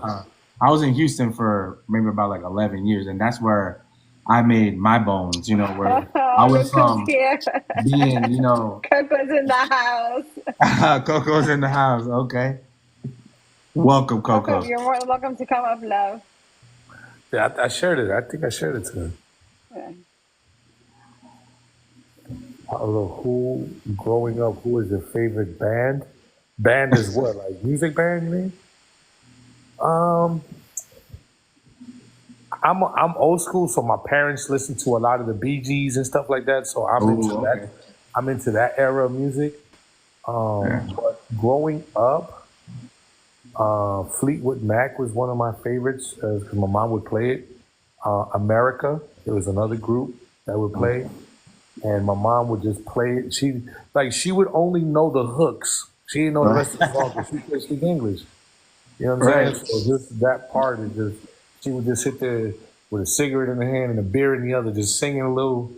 I was in Houston for maybe about like 11 years, and that's where I made my bones. You know, where I Oh, went look who's from here. being, you know, Coco's in the house. Coco's in the house. Okay, welcome, Coco, Coco. you're more than welcome to come up, love. Yeah, I shared it. I think I shared it to them. Yeah. I don't know who growing up. Who is your favorite band? Band is what, like music band? You mean? Um, I'm old school, so my parents listen to a lot of the Bee Gees and stuff like that. So I'm into Oh, that. okay. I'm into that era of music. Yeah. But growing up, Fleetwood Mac was one of my favorites because my mom would play it. America, it was another group that would play, and my mom would just play it. She would only know the hooks. She didn't know the rest of the song because she couldn't speak English. You know what I'm Right. saying? So just that part is just she would just sit there with a cigarette in the hand and a beer in the other, just singing a little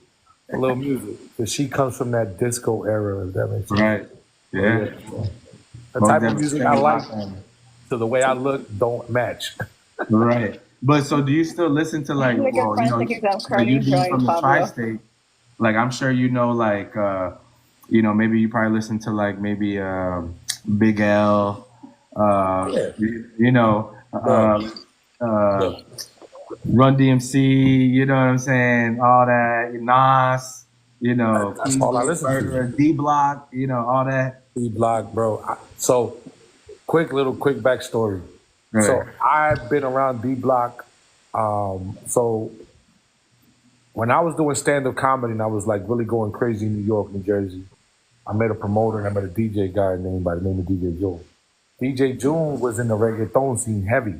music. Because she comes from that disco era, if that makes sense. Right. So Yeah. yeah, so the Most type of definitely music same I with my like family. to the way I look don't match. Right. But so do you still listen to like, Look at well, you friends know, like yourself, like you Cardi, being Joy, from the Pablo. tri-state, like I'm sure you know like you know, maybe you probably listen to like maybe Big L, Yeah, you know, bro. uh Look, Run DMC, you know what I'm saying? All that, Nas, you know, that's all I PJ listen to. Burger, D Block, you know, all that. B Block, bro. So quick backstory. Right. So I've been around D Block. So when I was doing stand up comedy and I was like really going crazy in New York, New Jersey, I met a promoter and I met a DJ guy named by the name of DJ June. DJ June was in the reggaeton scene heavy.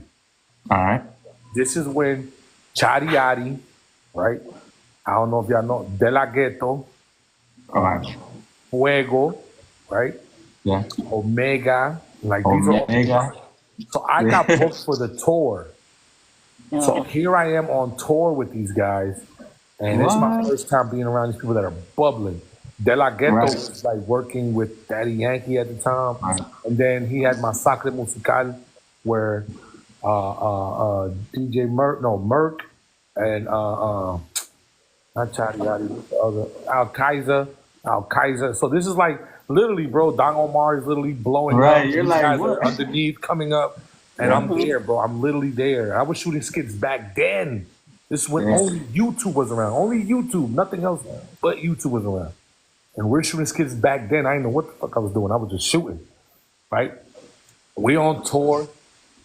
All right. This is when Chadi Yadi, right? I don't know if y'all know De La Ghetto, All right. Fuego, right? Yeah. Omega, like these are all. Omega. So I got Yeah. booked for the tour. So Oh, here I am on tour with these guys, and it's my What? first time being around these people that are bubbling. De La Ghetto Right. was like working with Daddy Yankee at the time, Right. and then he had Masacre Musical, where DJ Merc, and not Chadi Yadi, the other Al Kaiser. So this is like literally, bro. Don Omar is literally blowing Right. up. You're These like, guys what? are underneath coming up, and I'm Yeah. there, bro. I'm literally there. I was shooting skits back then. This is when Yeah. only YouTube was around. Only YouTube, nothing else but YouTube was around. And we're shooting skits back then. I didn't know what the fuck I was doing. I was just shooting, right? We on tour.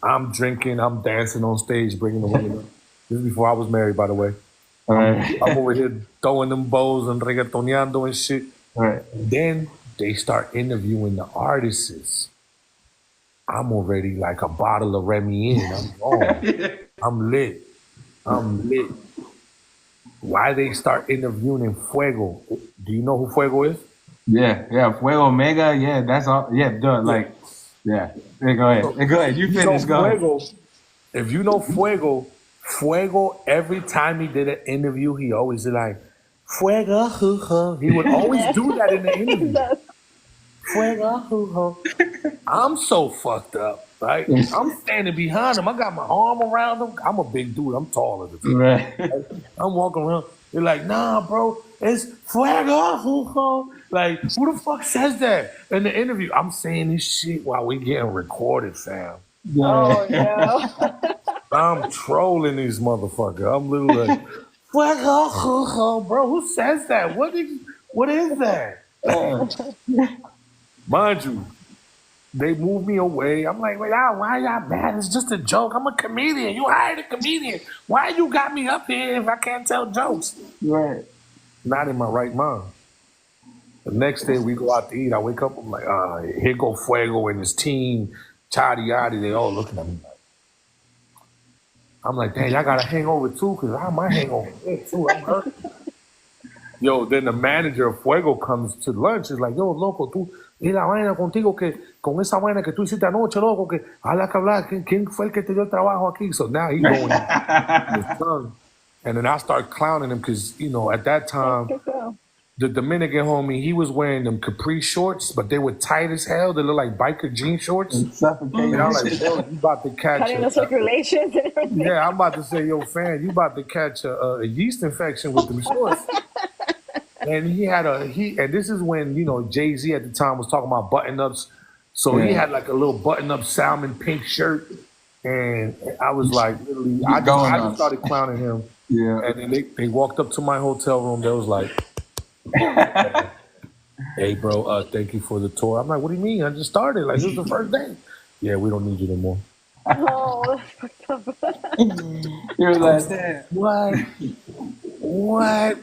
I'm drinking. I'm dancing on stage, bringing the women up. This is before I was married, by the way. All I'm right. over here throwing them bows and reggaetoneando and shit. Right. And then they start interviewing the artists. I'm already like a bottle of Remy in. I'm gone. I'm lit. I'm lit. Why they start interviewing Fuego? Do you know who Fuego is? Yeah. Yeah. Fuego Omega. Yeah. That's all. Yeah. Duh. Like, yeah. Hey, go ahead. Hey, go ahead. You You know finish. Go ahead. Fuego. If you know Fuego, Fuego, every time he did an interview, he always did like, Fuego, hoo-hoo. He would always do that in the interview. Fuego, hoo-hoo. I'm so fucked up, right? I'm standing behind him. I got my arm around him. I'm a big dude. I'm taller than him. Right. I'm walking around. They're like, nah, bro, it's Fuego, hoo-hoo. Like, who the fuck says that in the interview? I'm saying this shit while we getting recorded, fam. oh no. I'm trolling these motherfuckers. I'm literally like, bro, who says that? What is that? Mind you, they moved me away. I'm like, wait, why y'all mad? It's just a joke. I'm a comedian. You hired a comedian. Why you got me up here if I can't tell jokes? Right. Not in my right mind. The next day we go out to eat. I wake up, I'm like, here go Fuego and his team, Chadi Yadi. They all looking at me like, I'm like, dang, y'all got a hangover too? Because I my hangover too. I'm hurt. Yo, then the manager of Fuego comes to lunch. He's like, yo, loco, tú, y la vaina contigo que, con esa vaina que tú hiciste anoche, loco, que habla que hablar, ¿quién fue el que te dio el trabajo aquí? So now he going his tongue. And then I start clowning him because, you know, at that time, the Dominican homie, he was wearing them capri shorts, but they were tight as hell. They look like biker jean shorts. And suffocating. And I'm like, bro, you about to catch Cutting the circulations and everything. yeah, I'm about to say, yo, fan, you about to catch a yeast infection with them shorts. And and this is when, you know, Jay-Z at the time was talking about button-ups. So he had like a little button-up salmon pink shirt. And I was like, literally, I just started clowning him. Yeah. And then they walked up to my hotel room. They was like, hey, bro, thank you for the tour. I'm like, what do you mean? I just started. Like, this is the first day. Yeah, we don't need you anymore. Oh, that's fucked up. You're like, what?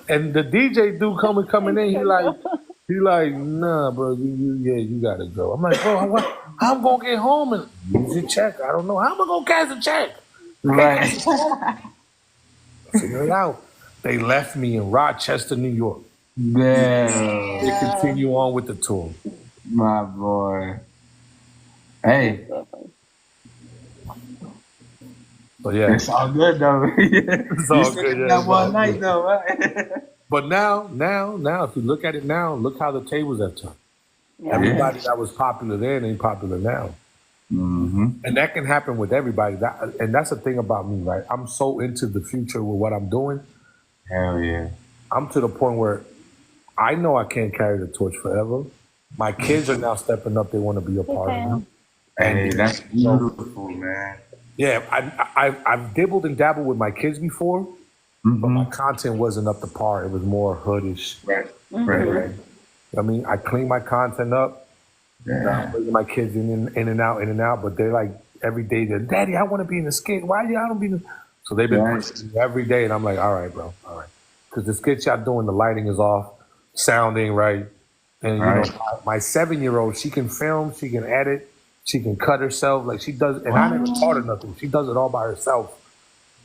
And the DJ dude coming in, he like, nah, bro, you gotta go. I'm like, bro, how I'm gonna get home and use your check? I don't know. How am I gonna cash a check? right. Figure it out. They left me in Rochester, New York. Damn. They continue on with the tour. My boy. Hey. But yeah, It's all good though. it's all good. Yeah, That one night though, right? But now, if you look at it now, look how the tables have turned. Yeah. Everybody that was popular then ain't popular now. Mm-hmm. And that can happen with everybody. And that's the thing about me, right? I'm so into the future with what I'm doing. Hell yeah. I'm to the point where I know I can't carry the torch forever. My kids are now stepping up. They want to be a part of it. Hey, that's beautiful, man. Yeah, I've dibbled and dabbled with my kids before, but my content wasn't up to par. It was more hoodish. Right. Right. I mean, I clean my content up. Yeah. I'm bringing my kids in and out, but they're like every day, they're, Daddy, I want to be in the skit. Why I don't be in the... So they've been pushing me every day, and I'm like, all right, bro, all right. Because the skits y'all doing, the lighting is off, sounding right. And, you know, my 7-year-old, she can film, she can edit, she can cut herself. Like, she does, and I never taught her nothing. She does it all by herself.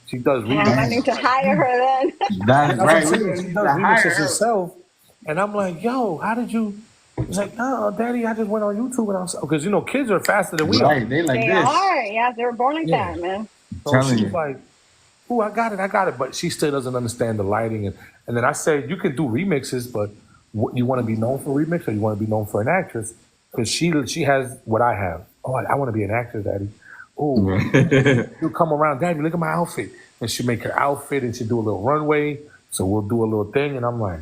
She does remixes. I need to hire her then. That's right. She does remixes herself. And I'm like, yo, how did you... He's like, no, Daddy, I just went on YouTube and I was... Because, you know, kids are faster than we are. Right, they like They this. are. Yeah, they were born like that, man. So Telling she's you. like, oh, I got it. But she still doesn't understand the lighting. And then I said, you can do remixes, but you want to be known for remix or you want to be known for an actress? Because she has what I have. Oh, I want to be an actress, Daddy. Oh, she'll come around, Daddy, look at my outfit. And she'll make her outfit and she'll do a little runway. So we'll do a little thing. And I'm like,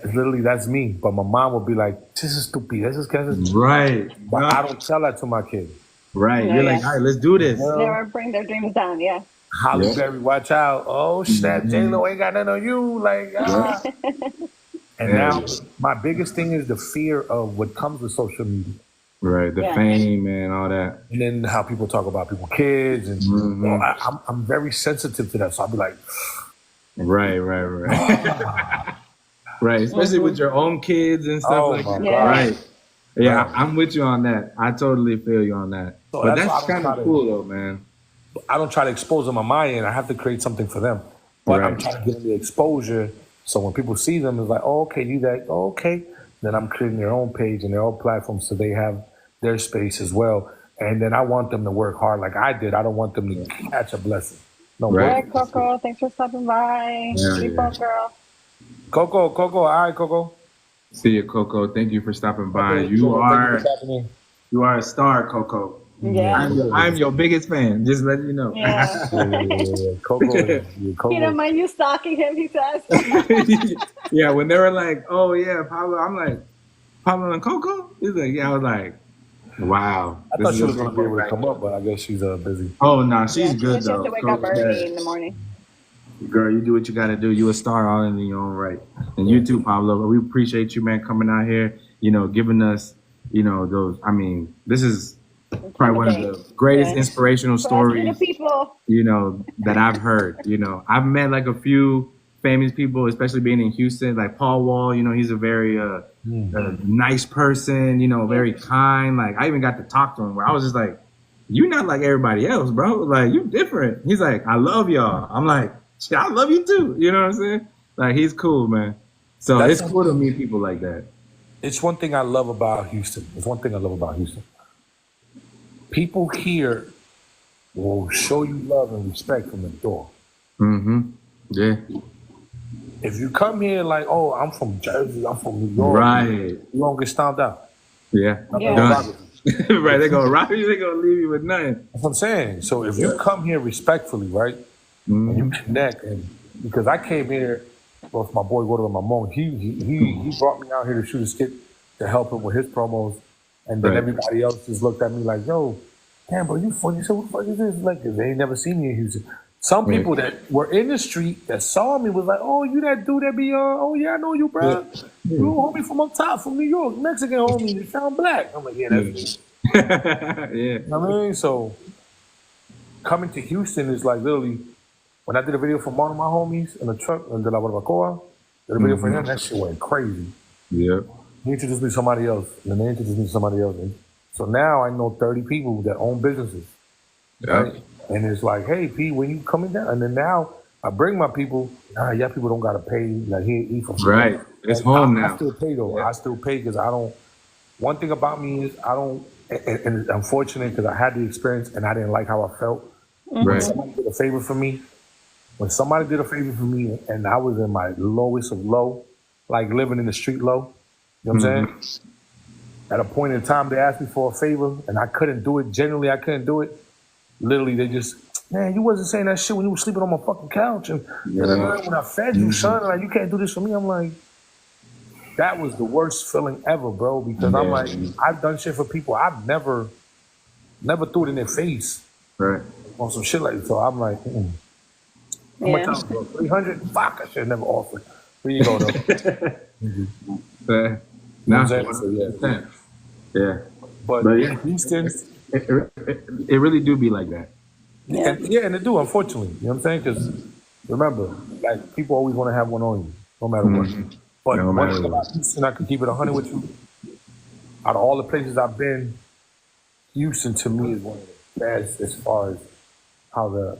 literally, that's me. But my mom will be like, this is stupid. This is Right. But I don't tell that to my kid. Right. Yeah, You're yeah. like, all right, let's do this. Never bring their dreams down, yeah. Holly Berry, watch out. Oh, snap. J-Lo ain't got nothing on you. Like, ah. And now my biggest thing is the fear of what comes with social media. Right. The fame and all that. And then how people talk about people's kids. And you know, I'm very sensitive to that. So I'll be like, Right. Right. Especially with your own kids and stuff like that. God. Right. Yeah, I'm with you on that. I totally feel you on that. So but that's that's kind of cool though, man. I don't try to expose them on my end. I have to create something for them. But I'm trying to give them the exposure. So when people see them, it's like, oh, okay, you that, oh, okay. Then I'm creating their own page and their own platform so they have their space as well. And then I want them to work hard like I did. I don't want them to catch a blessing. No Right. Hi, Coco. Thanks for stopping by. Sleep on, girl. Coco, all right, Coco. See you, Coco. Thank you for stopping by. You are a star, Coco. Yeah. I'm your biggest fan. Just letting you know. Yeah. Coco. You don't mind you stalking him, he says. Yeah, when they were like, oh yeah, Pablo, I'm like, Pablo and Coco? He's like, yeah, I was like, wow. I thought she was going to be able to come up, but I guess she's busy. Oh, no, she's good She has though. to wake up early in the morning. Girl, you do what you got to do. You a star all in your own right. And you too, Pablo. We appreciate you, man, coming out here, you know, giving us, you know, those, I mean, this is probably one of the greatest inspirational stories, People. you know, that I've heard. You know, I've met like a few famous people, especially being in Houston, like Paul Wall, you know, he's a very nice person, you know, very kind. Like I even got to talk to him where I was just like, you're not like everybody else, bro. Like you different. He's like, I love y'all. I'm like, I love you too. You know what I'm saying? Like he's cool, man. So it's cool to meet people like that. It's one thing I love about Houston. People here will show you love and respect from the door. Mm-hmm. Yeah. If you come here like, oh, I'm from Jersey, I'm from New York, Right. you won't get stomped out. Yeah. Yeah. Done. Right. They're gonna rob you. They're gonna leave you with nothing. That's what I'm saying. So if you come here respectfully, right, and you connect, and because I came here with my boy Gordo and my mom, he brought me out here to shoot a skit to help him with his promos, and then Right. everybody else just looked at me like, yo, damn, bro, you funny. So what the fuck is this? Like, 'cause they ain't never seen me in Houston. Some Right. people that were in the street that saw me was like, oh, you that dude that be oh yeah, I know you, bro. You a homie from up top, from New York, Mexican homie. You sound black. I'm like, yeah, that's me. Yeah. You know what I mean? So coming to Houston is like literally when I did a video for one of my homies in the truck in De La Barbacoa, did a video for him, that shit went crazy. Yep. He introduced me to somebody else, and then they introduced me to somebody else. And so now I know 30 people that own businesses. Right? And it's like, hey, P, when you coming down? And then now I bring my people, y'all people don't gotta pay, like here, eat for free. Right. It's home now. I still pay though. I still pay because I don't, one thing about me is I don't, and it's unfortunate because I had the experience and I didn't like how I felt. When Right. somebody did a favor for me, and I was in my lowest of low, like living in the street low, you know what I'm saying? At a point in time, they asked me for a favor and I couldn't do it. Generally, I couldn't do it. Literally, they just, man, you wasn't saying that shit when you were sleeping on my fucking couch. And when I fed you, son, like, you can't do this for me. I'm like, that was the worst feeling ever, bro, because I'm like, I've done shit for people. I've never threw it in their face. Right. On some shit like that. So I'm like, how much else, bro? 300? Fuck, I should have never offered. Here you go, though. Nah, So, yeah. But yeah, in Houston, it really do be like that. and it do, unfortunately. You know what I'm saying? Because remember, like, people always want to have one on you, no matter what. But No one matter thing about Houston, I can keep it 100 with you. Out of all the places I've been, Houston to me is one of the best as far as how the.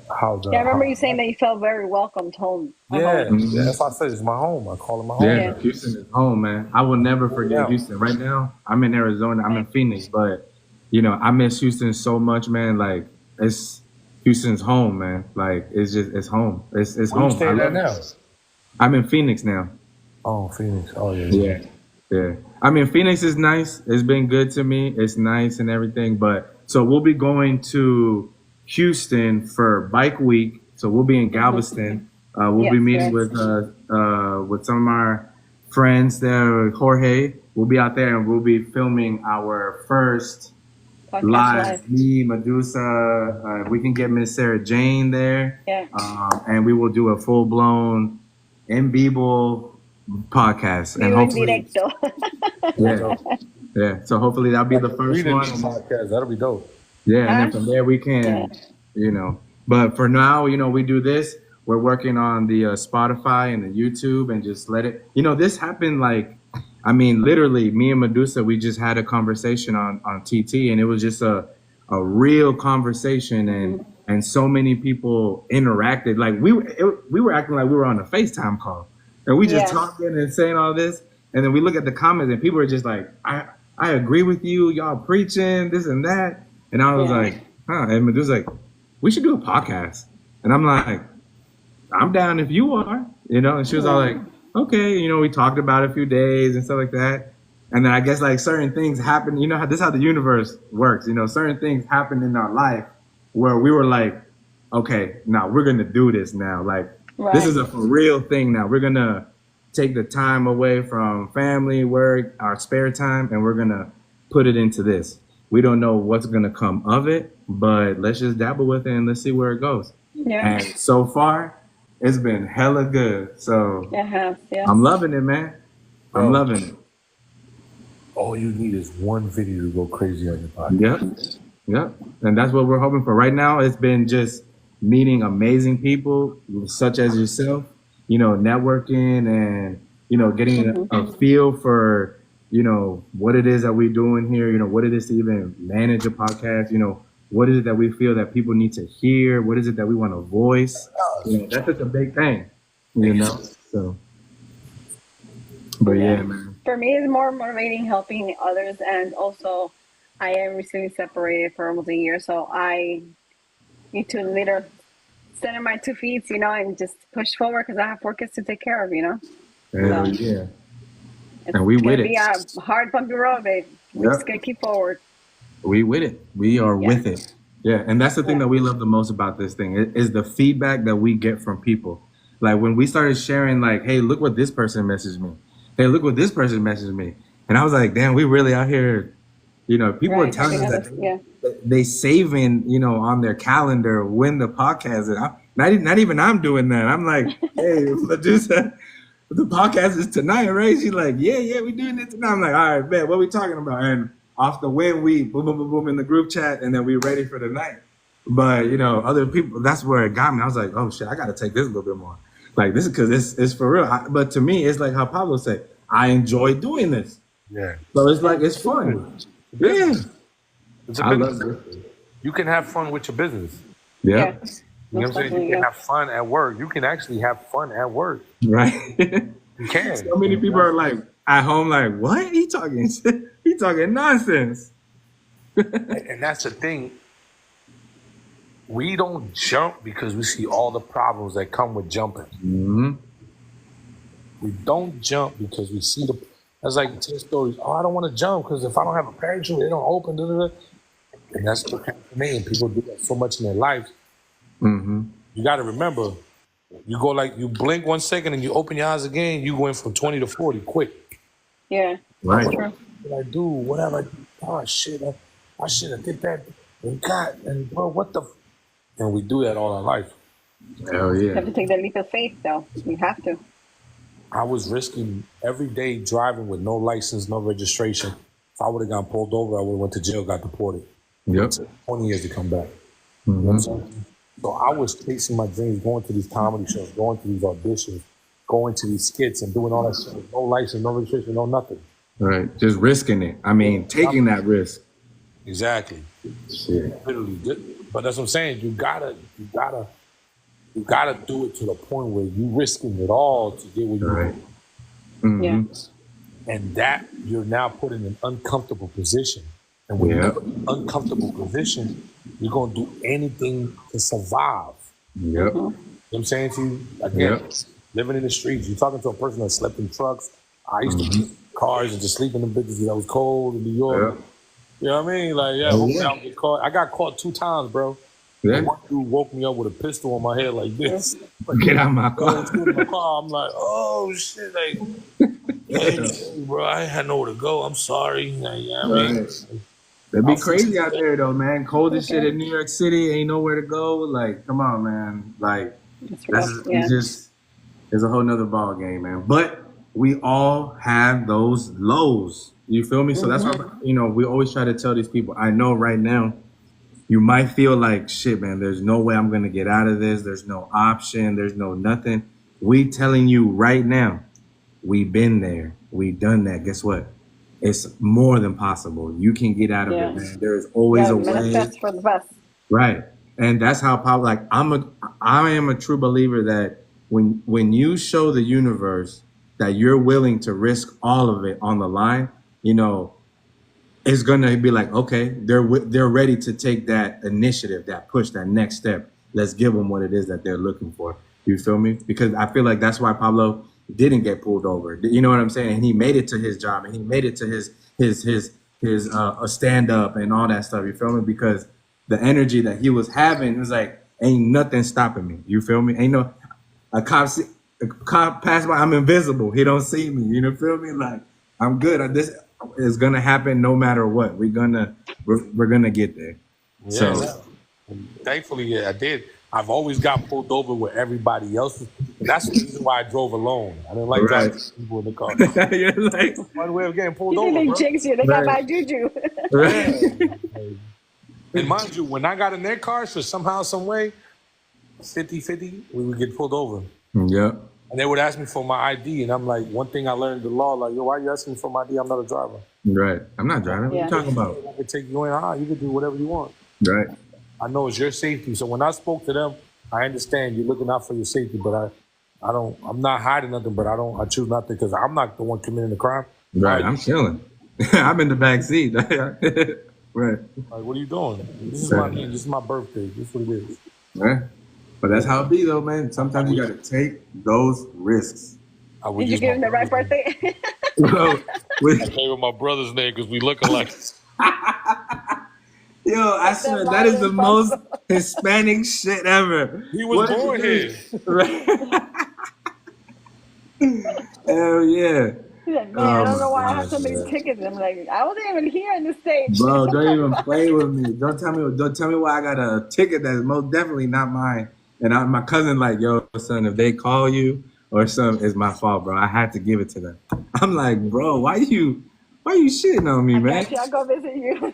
Yeah, I remember you saying that you felt very welcomed home. Yeah, that's why I said it's my home. I call it my home. Yeah, Houston is home, man. I will never forget Houston. Right now, I'm in Arizona. I'm in Phoenix, but you know, I miss Houston so much, man. Like, it's Houston's home, man. Like, it's just, it's home. It's home. You staying there now? I'm in Phoenix now. Oh, Phoenix. Oh, yeah. Yeah. I mean, Phoenix is nice. It's been good to me. It's nice and everything. But so we'll be going to Houston for Bike Week. So we'll be in Galveston. We'll be meeting with some of our friends there. Jorge. We'll be out there and we'll be filming our first live. Me, Medusa. We can get Miss Sarah Jane there. Yeah. And we will do a full blown en vivo podcast. And hopefully, yeah. So hopefully that'll be the first one. Podcast. That'll be dope. Yeah, and then from there we can, you know. But for now, you know, we do this. We're working on the Spotify and the YouTube, and just let it. You know, this happened like, I mean, literally, me and Medusa, we just had a conversation on TT, and it was just a real conversation, and so many people interacted. Like we were acting like we were on a FaceTime call, and we just talking and saying all this, and then we look at the comments, and people are just like, I agree with you, y'all preaching this and that. And I was like, and Medusa's like, we should do a podcast. And I'm like, I'm down if you are, you know? And she was all like, okay. You know, we talked about it a few days and stuff like that. And then I guess like certain things happen, you know, this is how the universe works. You know, certain things happen in our life where we were like, okay, now we're going to do this now. Like, this is a for real thing now. We're going to take the time away from family, work, our spare time, and we're going to put it into this. We don't know what's going to come of it, but let's just dabble with it and let's see where it goes. Yeah. And so far, it's been hella good. So I'm loving it, man. I'm loving it. All you need is one video to go crazy on your podcast. Yep. And that's what we're hoping for. Right now, it's been just meeting amazing people such as yourself, you know, networking and, you know, getting a feel for, you know, what it is that we're doing here, you know, what it is to even manage a podcast, you know, what is it that we feel that people need to hear? What is it that we want to voice? You know, that's just a big thing, you know? So, but yeah, man. For me, it's more motivating helping others. And also, I am recently separated for almost a year. So I need to stand on my 2 feet, and just push forward because I have 4 kids to take care of. Hell So yeah. it's And we with gonna it. be a hard, bumpy road, babe. We just Yep. gotta keep forward. We with it. We are Yeah, with it. Yeah. And that's the thing yeah, that we love the most about this thing is the feedback that we get from people. Like when we started sharing, like, hey, look what this person messaged me. Hey, look what this person messaged me. And I was like, damn, we really out here. People are right. telling Helping us others. that Yeah, they saving, on their calendar when the podcast is. Not even I'm doing that. I'm like, hey, Medusa, the podcast is tonight, right? She's like, yeah, we doing it tonight. I'm like, all right, man, what we talking about? And off the whim, we boom, boom, boom, boom in the group chat, and then we ready for the night. But other people, that's where it got me. I was like, oh shit, I got to take this a little bit more. Like this is because it's for real. But to me, it's like how Pablo said, I enjoy doing this. Yeah. So it's like yeah, it's fun. Yeah, Business. It's a I love business. this. You can have fun with your business. yeah. Yep. You know Most what I'm saying? definitely. You can Yeah, have fun at work. You can actually have fun at work. Right. You can. So many people are like at home, like, what? He talking he talking nonsense. And that's the thing. We don't jump because we see all the problems that come with jumping. Mm-hmm. We don't jump because we see the. That's like 10 stories. Oh, I don't want to jump because if I don't have a parachute, it don't open. Da, da, da. And that's what happened to me. And people do that so much in their life. Mm-hmm. You got to remember, you go like you blink 1 second and you open your eyes again. You went from 20 to 40 quick. yeah. Right. True. What did I do? Whatever. Oh shit! I should have did that. And God, and bro, what the? And we do that all our life. Hell You yeah. have to take that leap of faith, though. You have to. I was risking every day driving with no license, no registration. If I would have gotten pulled over, I would have went to jail, got deported. Yep. 20 years to come back. You know what I'm saying? So I was chasing my dreams, going to these comedy shows, going to these auditions, going to these skits and doing all that shit with no license, no registration, no nothing. Right. Just risking it. I mean, taking that risk. Exactly. Shit. Literally. But that's what I'm saying. You gotta do it to the point where you risking it all to get what you Right. want. Mm-hmm. Yeah. And that you're now put in an uncomfortable position. And when Yeah. you're in an uncomfortable position, you're gonna do anything to survive. Yep. You know what I'm saying to you? Again, living in the streets, you're talking to a person that slept in trucks. I used to be in cars and just sleep in the bitches that was cold in New York. Yep. You know what I mean? Like, yeah, Oh, hopefully yeah. I don't get caught. I got caught 2 times, bro. Yeah. One dude woke me up with a pistol on my head like this. Get out of my Going car. to my car, I'm like, oh shit, like, hey, bro, I ain't had nowhere to go. I'm sorry. Like, yeah, I mean, Right. It'd be crazy out there though, man. Cold as shit in New York City, ain't nowhere to go. Like, come on, man. Like, It's that's rough. Yeah. it's a whole nother ball game, man. But we all have those lows. You feel me? So that's why we always try to tell these people. I know right now, you might feel like shit, man. There's no way I'm gonna get out of this. There's no option. There's no nothing. We telling you right now, we been there. We done that. Guess what? It's more than possible. You can get out of Yeah. it, man. There is always Yeah, a way. manifest for the best. Right. And that's how Pablo, like I am a true believer that when you show the universe that you're willing to risk all of it on the line, it's gonna be like, okay, they're ready to take that initiative, that push, that next step. Let's give them what it is that they're looking for. You feel me? Because I feel like that's why Pablo didn't get pulled over. You know what I'm saying? And he made it to his job, and he made it to his stand up and all that stuff. You feel me? Because the energy that he was having was like, ain't nothing stopping me. You feel me? Ain't no a cop pass by. I'm invisible. He don't see me. You know, feel me? Like I'm good. This is gonna happen no matter what. We're gonna get there. yeah. So And thankfully, yeah, I did. I've always got pulled over with everybody else. That's the reason why I drove alone. I didn't like driving with people in the car. you're like, One way of getting pulled You think over, they bro. jinx you? They got Right. bad juju. right. And mind you, when I got in their cars, for somehow, some way, 50-50, we would get pulled over. Yep. And they would ask me for my ID. And I'm like, one thing I learned the law, like, yo, why are you asking me for my ID? I'm not a driver. Right. I'm not driving. What Yeah. are you talking about? I could take you in. You can do whatever you want. Right. I know it's your safety. So when I spoke to them, I understand you're looking out for your safety, but I'm not hiding nothing, but I choose not to because I'm not the one committing the crime. Right. I'm chilling. I'm in the back seat. Right. Like, what are you doing? This is my name. This is my birthday. This is what it is. Right. But that's how it be, though, man. Sometimes you got to take those risks. I would Did you use give my him the right brother's name. birthday? Bro, I play with my brother's name because we look alike. yo, I swear that is the most Hispanic shit ever. He was What born is here. Right? Hell yeah. He's like, man, I Oh don't my know why I have gosh, so many man. tickets. I'm like, I wasn't even here in the States. Bro, don't even play with me. Don't tell me why I got a ticket that's most definitely not mine. And my cousin like, yo, son, if they call you or something, it's my fault, bro. I had to give it to them. I'm like, bro, why you shitting on me, I man? got you. I'll go visit you.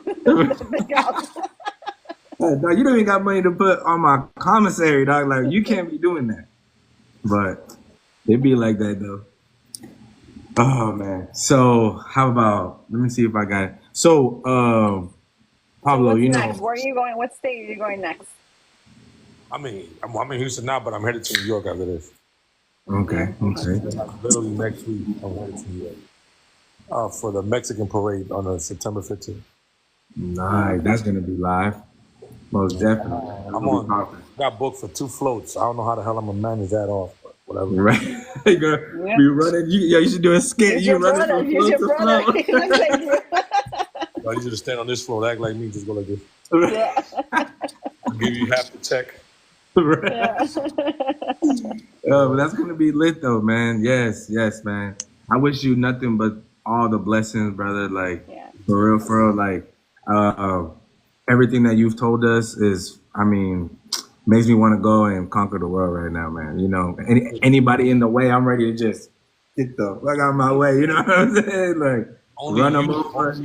Dog, you don't even got money to put on my commissary, dog. Like, you can't be doing that. But it be like that, though. Oh, man. So, how about, let me see if I got it. So, Pablo, What's you next? know. Where are you going? What state are you going next? I mean, I'm in Houston now, but I'm headed to New York after this. Okay. Literally next week, I'm headed to New York for the Mexican parade on September 15th. Nice. That's going to be live. Most definitely. Got booked for 2 floats. I don't know how the hell I'm going to manage that off, but whatever. Right. You gonna be running. You should do a skit. He's You your running brother. from He's float your to brother. float. He looks like you. I need you to stand on this float, act like me, just go like this. Yeah. I'll give you half the check. Right. Yeah. But that's gonna be lit though, man. Yes, man. I wish you nothing but all the blessings, brother. Like for real. Like everything that you've told us is, I mean, makes me want to go and conquer the world right now, man. You know, anybody in the way, I'm ready to just get the fuck out of my way. You know what I'm saying? Like run them over.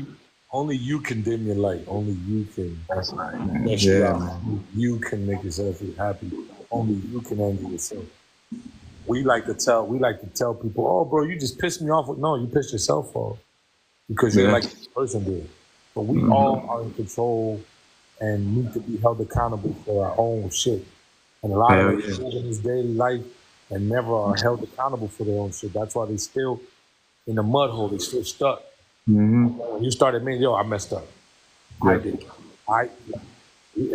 Only you can dim your light. Only you can. That's right, man. Man. You can make yourself feel happy. Only you can anger yourself. We like to tell people, oh, bro, you just pissed me off. No, you pissed yourself off because you're like this person did. But we all are in control and need to be held accountable for our own shit. And a lot of us live in this daily life and never are held accountable for their own shit. That's why they still in the mud hole. They still stuck. When you start admitting, yo, I messed up. I did. And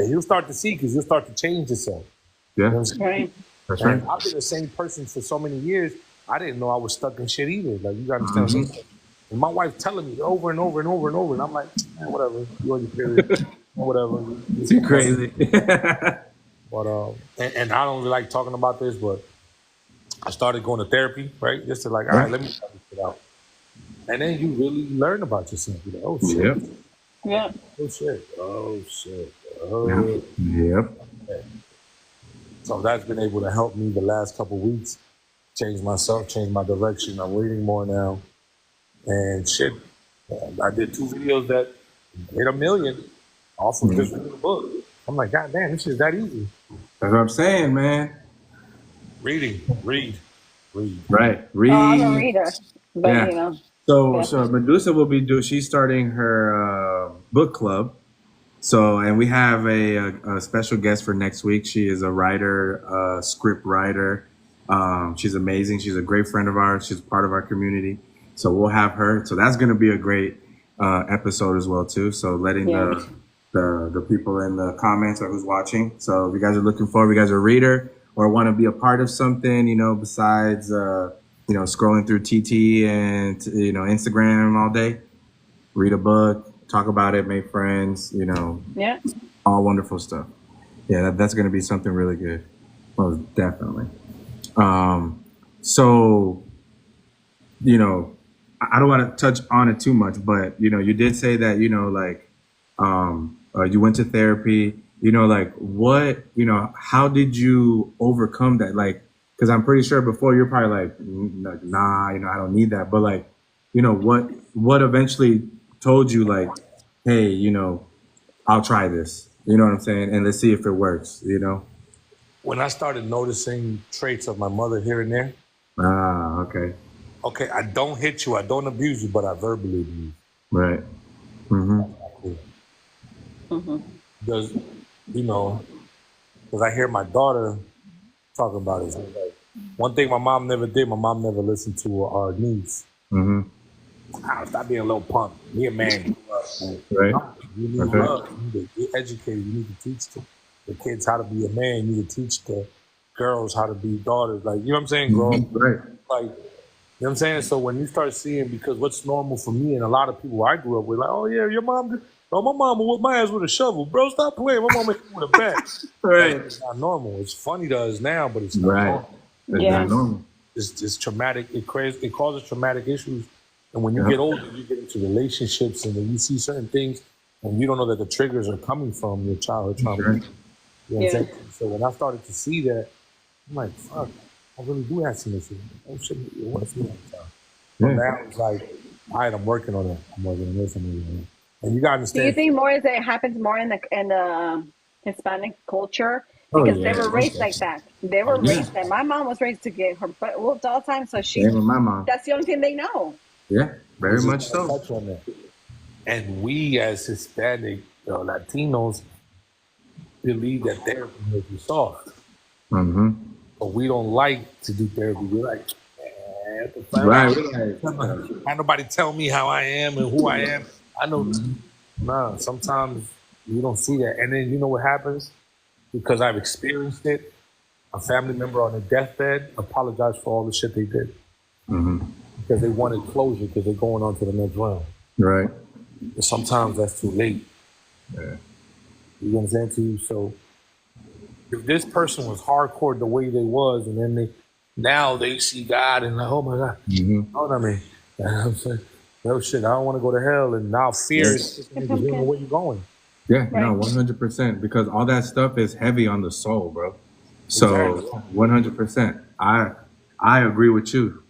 you'll start to see because you'll start to change yourself. Yeah. You know Right. That's right. I've been the same person for so many years. I didn't know I was stuck in shit either. Like, you gotta understand. And my wife telling me over and over, and I'm like, man, whatever. You on your period. Whatever. Too crazy. But and I don't really like talking about this, but I started going to therapy, right? Just to like, all right, let me try this shit out. And then you really learn about yourself. You're like, oh shit. Yeah. Oh shit. Yep. So that's been able to help me the last couple of weeks change myself, change my direction. I'm reading more now. And shit, I did 2 videos that hit 1 million off of just reading a book. I'm like, God damn, this shit's that easy. That's what I'm saying, man. Read. Right. Read. Oh, I'm a reader. But, you know. So Medusa will be she's starting her book club. So, and we have a special guest for next week. She is a writer, script writer. She's amazing. She's a great friend of ours. She's part of our community. So we'll have her. So that's going to be a great episode as well too. So letting the people in the comments or who's watching. So if you guys are looking forward, you guys are a reader or want to be a part of something, you know, besides scrolling through TT and Instagram all day, read a book. Talk about it, make friends, all wonderful stuff. Yeah, that's going to be something really good. Most definitely. So, I don't want to touch on it too much, but, you did say that, you went to therapy, how did you overcome that? Like, because I'm pretty sure before you're probably like, nah, I don't need that. But like, what eventually told you like, hey, I'll try this, you know what I'm saying? And let's see if it works, When I started noticing traits of my mother here and there. Ah, okay. Okay, I don't hit you, I don't abuse you, but I verbally abuse. Right. Because, because I hear my daughter talking about it. Like, one thing my mom never did, my mom never listened to our needs. Stop being a little punk. Be a man. Right. You need love. You need to be educated. You need to teach them. the kids how to be a man. You need to teach the girls how to be daughters. Like, you know what I'm saying? Grow up. Right. Like, you know what I'm saying? So when you start seeing, because what's normal for me and a lot of people I grew up with, like, oh yeah, your mom, oh, my mama whooped my ass with a shovel. Bro, stop playing. My mama hit me with a bat. Right. It's not normal. It's funny to us now, but it's not Right. normal. It's Yeah. not normal. It's traumatic. It causes traumatic issues. And when you get older, you get into relationships, and then you see certain things, and you don't know that the triggers are coming from your childhood trauma. Right. You know what I'm saying? So when I started to see that, I'm like, fuck, I really do have some issues. Oh shit, it was me all the time. But now it's like, all right, I'm working on it. I'm working on this. I'm working on it. And you gotta understand. Do you think more is it happens more in the Hispanic culture? Oh, Because yeah, they were raised most like that. They were raised that. My mom was raised to get her butt whooped all the time, so Same with my mom. that's the only thing they know. Yeah, very Just much wanna so. touch on that. And we as Hispanic, Latinos, believe that therapy makes you soft. Mm-hmm. But we don't like to do therapy. We're like, Right. can't nobody tell me how I am and who I am. I know. Nah, sometimes you don't see that. And then you know what happens? Because I've experienced it, a family member on a deathbed apologized for all the shit they did. Mm-hmm. Because they wanted closure because they're going on to the next round. Right. And sometimes that's too late. Yeah. You know what I'm saying to you? So if this person was hardcore the way they was, and then now they see God and like, oh my God, Mm-hmm. you know what I mean? And I'm saying, no shit, I don't want to go to hell, and now fear is you don't know where you're going. Yeah, no, 100%. Because all that stuff is heavy on the soul, bro. So 100%. I agree with you.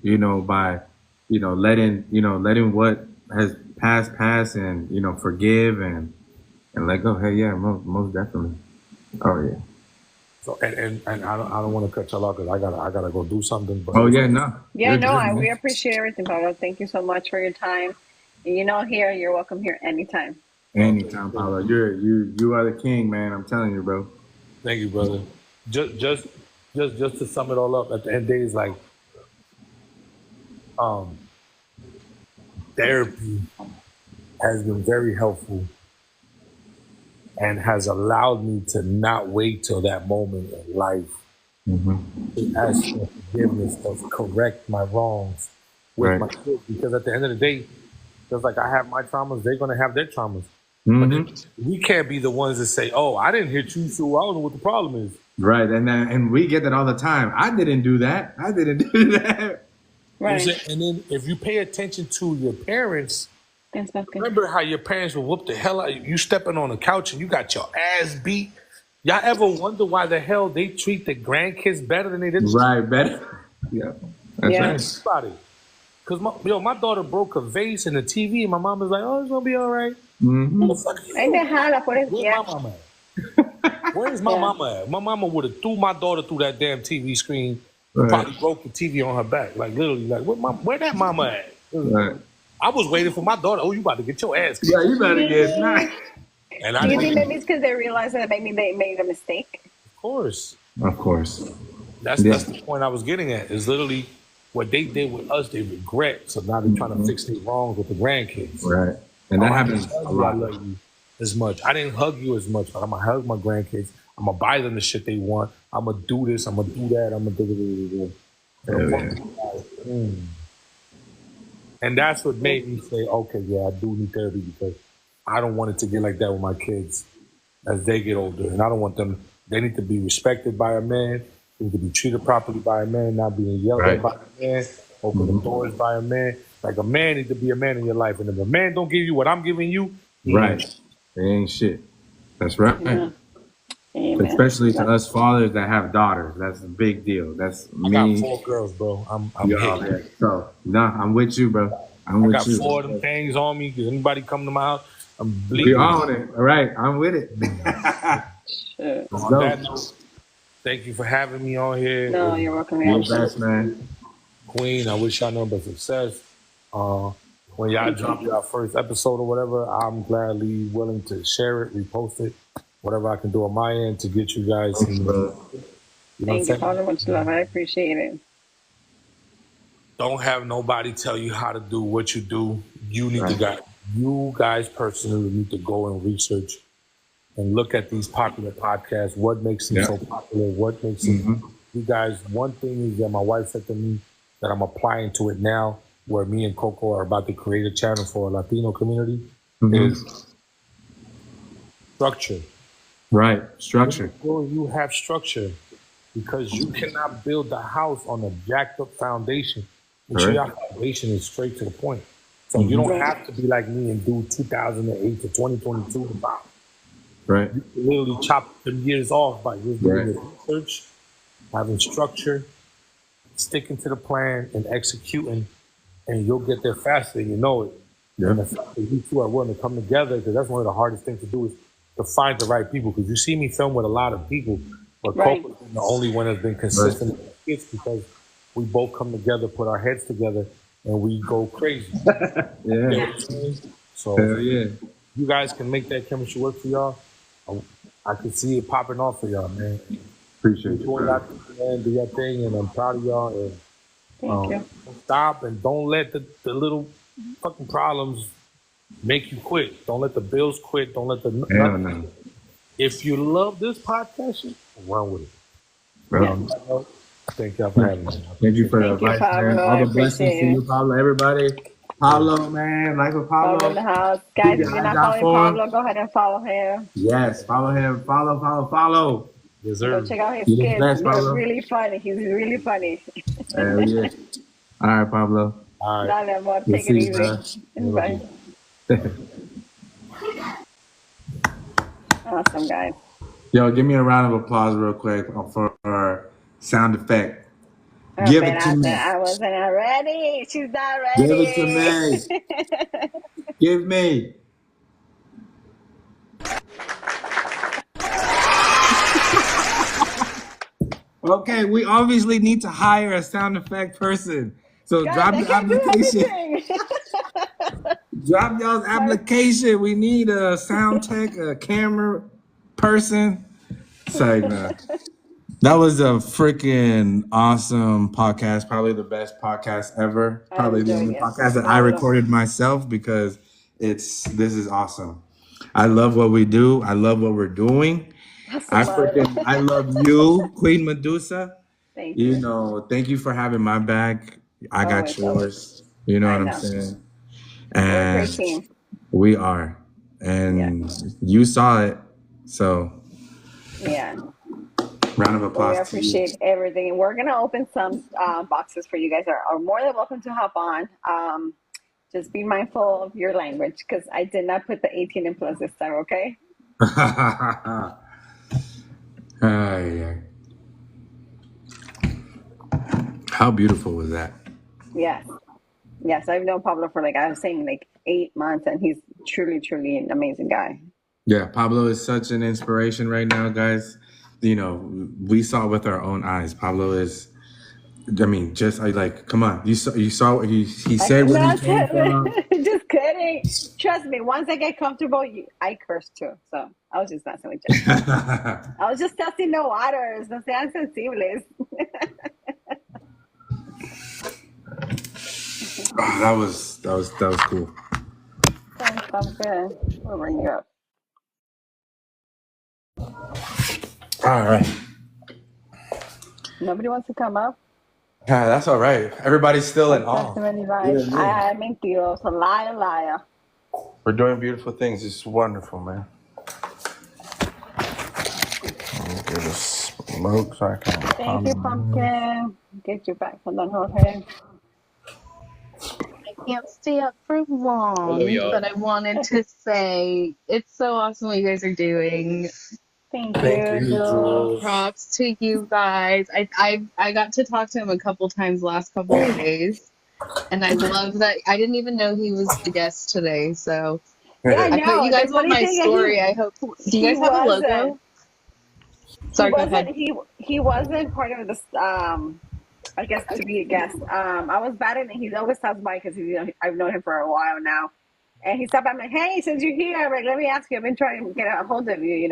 By letting what has passed, and forgive and let go. Hey, yeah, most definitely. Oh yeah. So and I don't want to cut y'all off because I gotta go do something. But Oh yeah, no. Yeah, You're no, good, man. we appreciate everything, Pablo. Thank you so much for your time. And here, you're welcome here anytime. Anytime, Paulo. You are the king, man. I'm telling you, bro. thank you, brother. Just to sum it all up, at the end of the day, is like therapy has been very helpful and has allowed me to not wait till that moment in life to ask for forgiveness, to correct my wrongs with my kids. Because at the end of the day, just like I have my traumas, they're gonna have their traumas. But then we can't be the ones that say, "Oh, I didn't hit you, so I don't know what the problem is." Right, and we get that all the time. I didn't do that. I didn't do that. Right. You know, and then if you pay attention to your parents, remember how your parents will whoop the hell out of you stepping on the couch and you got your ass beat. Y'all ever wonder why the hell they treat the grandkids better than they did? Right, better. Yeah, that's right. Everybody. Because my daughter broke a vase in the TV, and my mom was like, "Oh, it's gonna be all right." Mm-hmm. Where's my mama at? Where's my mama at? My mama would have threw my daughter through that damn TV screen. Right. Probably broke the TV on her back, like literally, like where that mama at? Right. I was waiting for my daughter. Oh, you about to get your ass kicked. Yeah, you better get nice. And Do you think maybe it's because they realized that maybe they made a mistake? Of course. Of course. That's the point I was getting at. Is literally what they did with us. They regret. So now they're trying to fix their wrongs with the grandkids. Right. And that happens a lot. I love you as much. I didn't hug you as much, but I'm gonna hug my grandkids. I'm gonna buy them the shit they want. I'm gonna do this. I'm gonna do that. I'm gonna do. And that's what made me say, okay, yeah, I do need therapy because I don't want it to get like that with my kids as they get older. And I don't want them, they need to be respected by a man. They need to be treated properly by a man, not being yelled at by a man, open the doors by a man. Like a man needs to be a man in your life. And if a man don't give you what I'm giving you, right. It ain't shit. That's right. Yeah. Amen. Especially to us fathers that have daughters. That's a big deal. That's me. I got 4 girls, bro. I'm hit. So, I'm with you, bro. I got 4 of them things on me. If anybody come to my house, I'm bleeding. You're on it. All right. I'm with it. Sure. On that note, thank you for having me on here. No, you're welcome. You're the best, man. Queen, I wish y'all nothing but success. When y'all drop your first episode or whatever, I'm gladly willing to share it, repost it, whatever I can do on my end to get you guys. Thank you for much love. I appreciate it. Don't have nobody tell you how to do what you do. You need to you guys personally need to go and research and look at these popular podcasts, what makes them so popular, what makes them, you guys, one thing is that my wife said to me that I'm applying to it now, where me and Coco are about to create a channel for a Latino community, is structure. Right, structure. You have structure, because you cannot build the house on a jacked up foundation. Make sure your foundation is straight to the point. So you don't have to be like me and do 2008 to 2022 about. Right. You can literally chop them years off by just doing your research, having structure, sticking to the plan, and executing, and you'll get there faster than you know it. Yeah. And the fact that you two are willing to come together, because that's one of the hardest things to do, is to find the right people. Because you see me film with a lot of people, but Coco's been the only one that's been consistent in the skits, because we both come together, put our heads together, and we go crazy. So you guys can make that chemistry work for y'all. I can see it popping off for y'all, man. Appreciate you, man. Do your thing, and I'm proud of y'all. And Thank you. stop and don't let the little fucking problems make you quit. Don't let the bills quit. Don't let the nothing. If you love this podcast, run with it. Thank y'all for having me. Thank you for the advice, man. All the blessings to you, Pablo. Everybody. Pablo, man. Life of Pablo. Pablo in the house. Guys, if you're not following Pablo, go ahead and follow him. Yes, follow him. Follow. Yes, sir. Go check out his skits. He's really funny. He's really funny. Hell yeah. All right, Pablo. All right. Dale, amor. Take it easy. Bye. Awesome, guys. Yo, give me a round of applause real quick for our sound effect. Give it to me. I wasn't ready. She's not ready. Give it to me. Give me. Okay, we obviously need to hire a sound effect person. So drop your application. Drop y'all's application. We need a sound tech, a camera person. Sorry, no. That was a freaking awesome podcast. Probably the best podcast ever. Probably the only podcast that I recorded myself, because this is awesome. I love what we do. I love what we're doing. I love you, Queen Medusa. Thank you. You know, thank you for having my back. I got yours. You know what I'm saying? And we're a great team. We are. And you saw it. So round of applause. We appreciate everything. And we're going to open some boxes for you guys. Are more than welcome to hop on. Just be mindful of your language, because I did not put the 18 and plus this time, okay? How beautiful was that? Yes, I've known Pablo for, like I was saying, like 8 months, and he's truly an amazing guy. Yeah, Pablo is such an inspiration right now, guys. You know, we saw with our own eyes. Pablo is, I mean, just come on. You saw what he said when he came from. Just kidding. Trust me, once I get comfortable, I curse too. So I was just messing with you. I was just testing the waters. No sean sensibles. That was cool. Thanks, I'm good. We'll bring you up. All right. Nobody wants to come up? Yeah, that's all right. Everybody's still in awe. I mentiroso, liar. We're doing beautiful things. It's wonderful, man. Get a smoke so I can. Thank you, Pumpkin. Get you back from the Jorge. I can't stay up for long, but I wanted to say it's so awesome what you guys are doing. Thank you. Props to you guys. I got to talk to him a couple times last couple of days, and I love that. I didn't even know he was the guest today. So I put you guys on my story. I hope. Do you guys have a logo? Sorry, go ahead. He wasn't part of this. I guess to be a guest. I was batting, and he always stops by because I've known him for a while now. And he stopped by. I'm like, hey, since you're here, like, let me ask you. I've been trying to get a hold of you,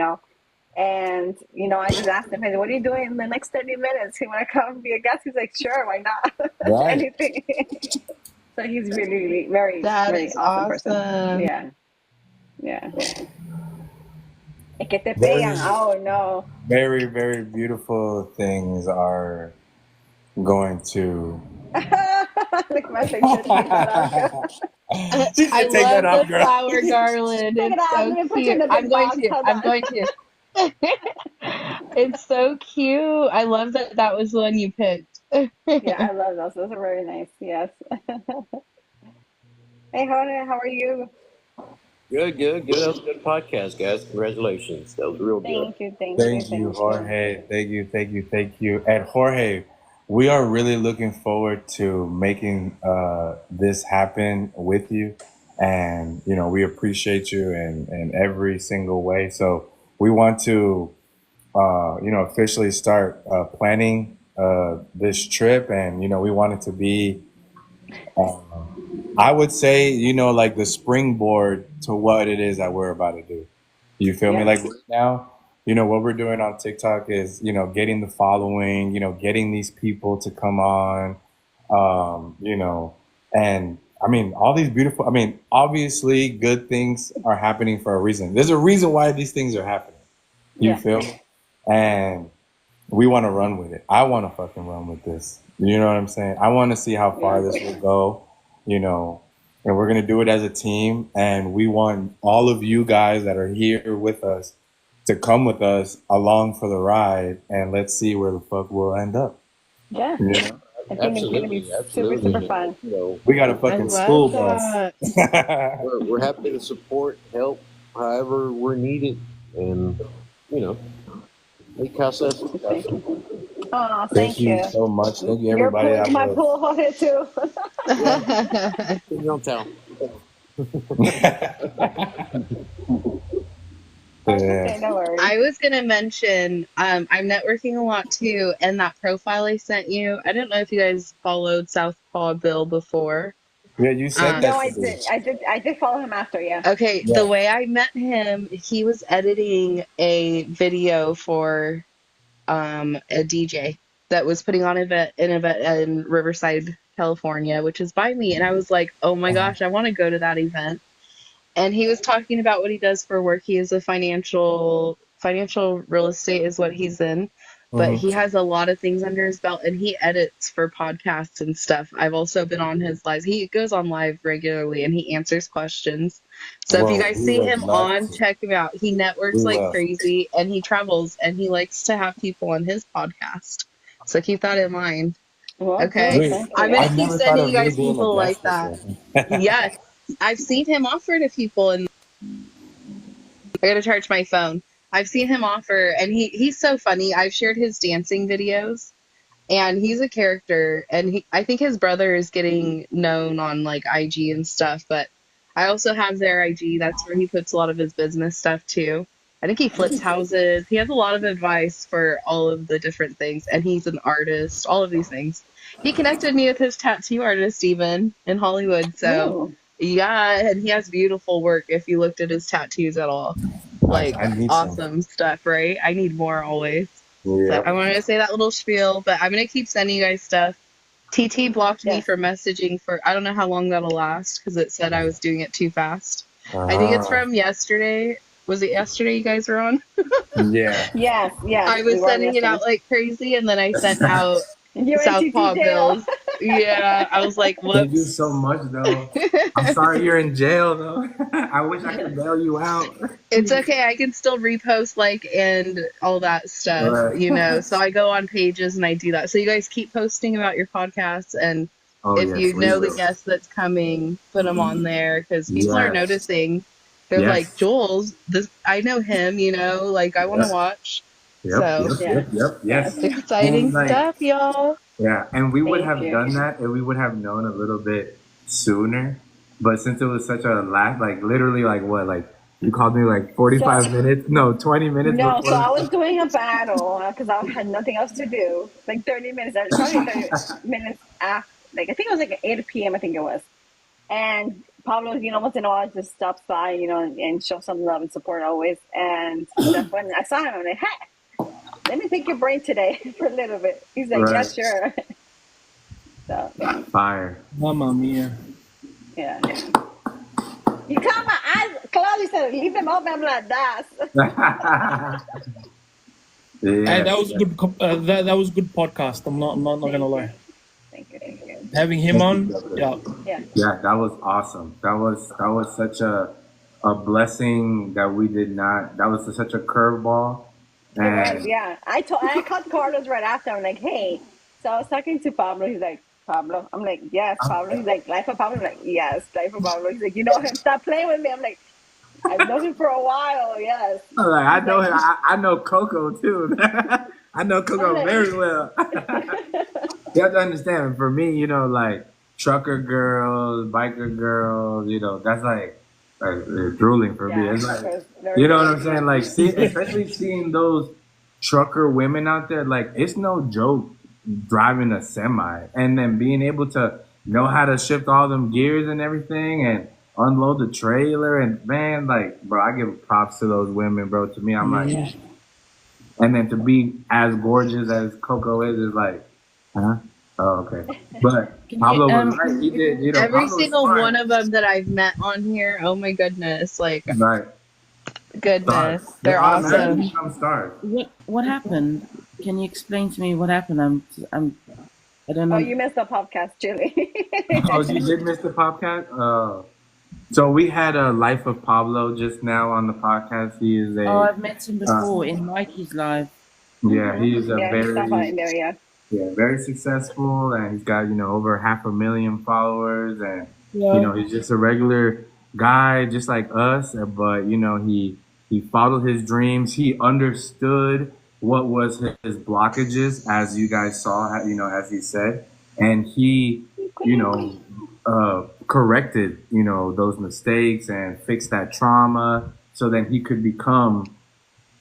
And, I just asked him, hey, what are you doing in the next 30 minutes? You want to come be a guest? He's like, sure, why not? Right. Anything. So he's really, very, very awesome person. Yeah. Que te Very, pegan. Oh no. very, very beautiful things are going to. Look at my picture. Take that off, girl. She I said, "Take that love off, the girl." flower garland. Take it It's off. so Let me put you in cute. a big box. Hold I'm on. going to. It's so cute. I love that that was the one you picked. Yeah, I love those. Those are very nice. Yes. Hey, Jorge, how are you? Good, good, good. That was a good podcast, guys. Congratulations. That was real good. Thank you. Thank you. Thank you, Thank you. Jorge. Thank you, thank you, thank you. And Jorge, we are really looking forward to making this happen with you. And, you know, we appreciate you in every single way. So we want to, you know, officially start planning this trip. And, you know, we want it to be, I would say, you know, like the springboard to what it is that we're about to do. You feel me? Yeah. Like right now, you know, what we're doing on TikTok is, you know, getting the following, you know, getting these people to come on, you know, and I mean, all these beautiful, I mean, obviously good things are happening for a reason. There's a reason why these things are happening. You Yeah. feel me? And we want to run with it. I want to fucking run with this. You know what I'm saying? I want to see how far Yeah. this will go, you know, and we're going to do it as a team. And we want all of you guys that are here with us to come with us along for the ride. And let's see where the fuck we'll end up. Yeah. You know? I think it's gonna be Absolutely, super, super absolutely. fun. You know, We got a I fucking love school bus. that. we're happy to support, help, however we're needed, and you know, make cosas. Thank you. Oh, Thank thank you you. so much. Thank you, Your everybody. pool, That my was. pool Jorge too. In your own town. Yeah. Okay, no worries. I was gonna mention, I'm networking a lot too, and that profile I sent you, I didn't know if you guys followed Southpaw Bill before. Yeah, you said No, that I to me. did. I did follow him after. Yeah. Okay, Yeah. the way I met him, he was editing a video for a DJ that was putting on an event in Riverside, California, which is by me, and I was like, oh my gosh, I want to go to that event. And he was talking about what he does for work. He is a financial real estate is what he's in, but he Mhm. has a lot of things under his belt and he edits for podcasts and stuff. I've also been on his lives. He goes on live regularly and he answers questions. So if you Well, guys we see would him love on, to. check him out. He We networks like will. crazy and he travels and he likes to have people on his podcast. So keep that in mind. Well, Okay. cool. Sweet. Thank I'm you. gonna I've keep never thought sending of you me guys being a people like guest that. before. Yes. I've seen him offer to people and I gotta charge my phone. I've seen him offer, and he's so funny. I've shared his dancing videos, and he's a character. And I think his brother is getting known on like IG and stuff. But I also have their IG. That's where he puts a lot of his business stuff too. I think he flips houses. He has a lot of advice for all of the different things, and he's an artist. All of these things. He connected me with his tattoo artist even in Hollywood. So Ooh. yeah, and he has beautiful work. If you looked at his tattoos at all Nice. like I need some. awesome stuff, right? I need more always. So I Yep. wanted to say that little spiel, but I'm gonna keep sending you guys stuff. TT blocked me Yes. for messaging for I don't know how long that'll last because it said I was doing it too fast. I think it's Uh-huh. from yesterday. Was it yesterday you guys were on? Yeah. Yes. Yes. I We was were on sending it yesterday. out like crazy and then I sent out You and TT Southpaw jail. bills. Yeah, I was like, Thank you so whoops. much, though. I'm sorry you're in jail, though. I wish I could bail you out. It's okay. I can still repost, like, and all that stuff, Right. you know. So I go on pages and I do that. So you guys keep posting about your podcasts, and Oh, if yes, you we know the will. guest that's coming, put them on there because people are Yes. noticing. They're like, Yes. Jules, this I know him, you know. Like I want to Yep. watch. Yep. So Yep. Yes. Yep. Yep. Yes. Yes. exciting And like, stuff, y'all. yeah, and we would Thank have you. done that if we would have known a little bit sooner. But since it was such a last, like literally, like what, like you called me like So 45 minutes, no, 20 minutes no, so I before. was doing a battle because I had nothing else to do. Like 30 minutes, probably 30 minutes after. Like I think it was like 8 p.m. I think it was. And Pablo, once in a while just stops by, and show some love and support always. And that's when I saw him. I'm like, hey, let me pick your brain today for a little bit. He's like, yeah, Right. sure. So Fire. Mamma mia. yeah. You caught my Claudia said, leave them open. I'm like, that's. And that was a good. That was a good podcast. I'm not gonna lie. Thank you. Having him on, Yeah. Yeah, that was awesome. That was such a blessing that we did not. That was such a curveball. And yeah, I called Carlos right after. I'm like, hey. So I was talking to Pablo. He's like, Pablo. I'm like, yes, Pablo. He's like, Life of Pablo. I'm like, yes, Life of Pablo. He's like, you know him. Stop playing with me. I'm like, I've known him for a while. Yes. Like, I know him. I know Coco too. I know Coco very well. You have to understand. For me, you know, like trucker girls, biker girls, you know, that's like drooling for me. It's like, you know what I'm saying? Like, especially seeing those trucker women out there, like, it's no joke driving a semi and then being able to know how to shift all them gears and everything and unload the trailer. And man, like, bro, I give props to those women, bro. To me, I'm like, and then to be as gorgeous as Coco is like, huh? Oh, okay. But Pablo was right. He did, you know. Every single one of them that I've met on here, oh my goodness, like, goodness, they're awesome. What happened? Can you explain to me what happened? I don't know. Oh, you missed the podcast, Chili. Oh, you did miss the podcast? So we had a Life of Pablo just now on the podcast. He is a. Oh, I've met him before in Mikey's live. Yeah, he's a very successful, and he's got, you know, over 500,000 followers, and you know, he's just a regular guy, just like us. But you know, he followed his dreams. He understood what was his blockages, as you guys saw, you know, as he said, and he, you know, corrected, you know, those mistakes and fixed that trauma, so that he could become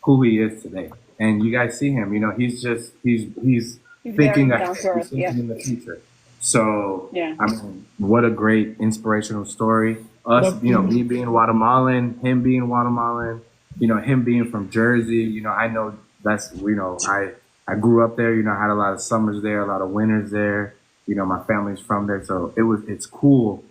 who he is today. And you guys see him, you know, he's thinking in the future. So, I mean, what a great inspirational story. Us, you know, me being Guatemalan, him being Guatemalan, you know, him being from Jersey, you know, I know that's, you know, I grew up there, you know, I had a lot of summers there, a lot of winters there, you know, my family's from there. So it's cool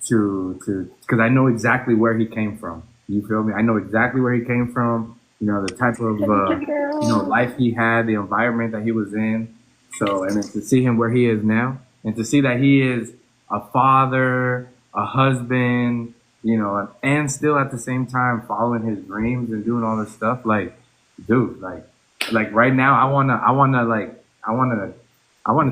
because I know exactly where he came from. You feel me? I know exactly where he came from. You know, the type of, you know, life he had, the environment that he was in. So, and then to see him where he is now, and to see that he is a father, a husband, you know, and still at the same time following his dreams and doing all this stuff, like, dude, like right now, I wanna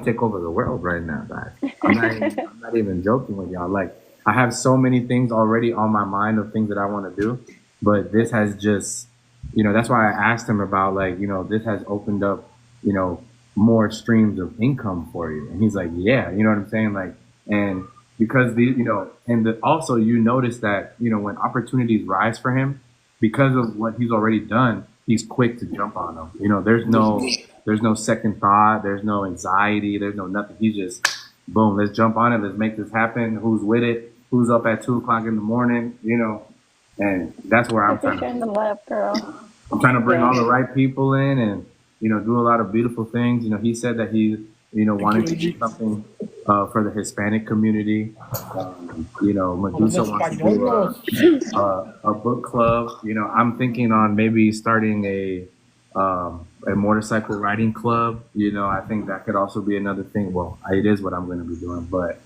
take over the world right now, guys. I'm not even joking with y'all. Like, I have so many things already on my mind of things that I want to do, but this has just, you know, that's why I asked him about, like, you know, this has opened up, you know, more streams of income for you. And he's like, yeah, you know what I'm saying? Like, and because you know, and also you notice that, you know, when opportunities rise for him, because of what he's already done, he's quick to jump on them. You know, there's no second thought. There's no anxiety. There's no nothing. He's just, boom, let's jump on it. Let's make this happen. Who's with it? Who's up at 2:00 in the morning? You know, and that's where I'm trying to. I'm trying to bring all the right people in and, you know, do a lot of beautiful things. You know, he said that he, you know, wanted to do something for the Hispanic community. You know, Medusa wants to do a book club. You know, I'm thinking on maybe starting a motorcycle riding club. You know, I think that could also be another thing. Well, it is what I'm going to be doing, but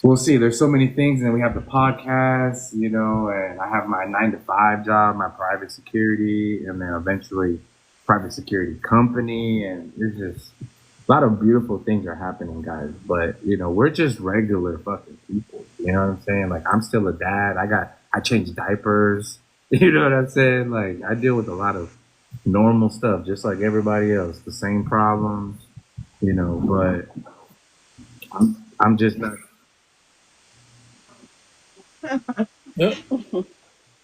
we'll see. There's so many things, and we have the podcast, you know, and I have my 9-to-5 job, my private security, and then eventually private security company, and there's just a lot of beautiful things are happening, guys. But, you know, we're just regular fucking people. You know what I'm saying? Like, I'm still a dad. I change diapers. You know what I'm saying? Like, I deal with a lot of normal stuff, just like everybody else. The same problems, you know, but I'm just not.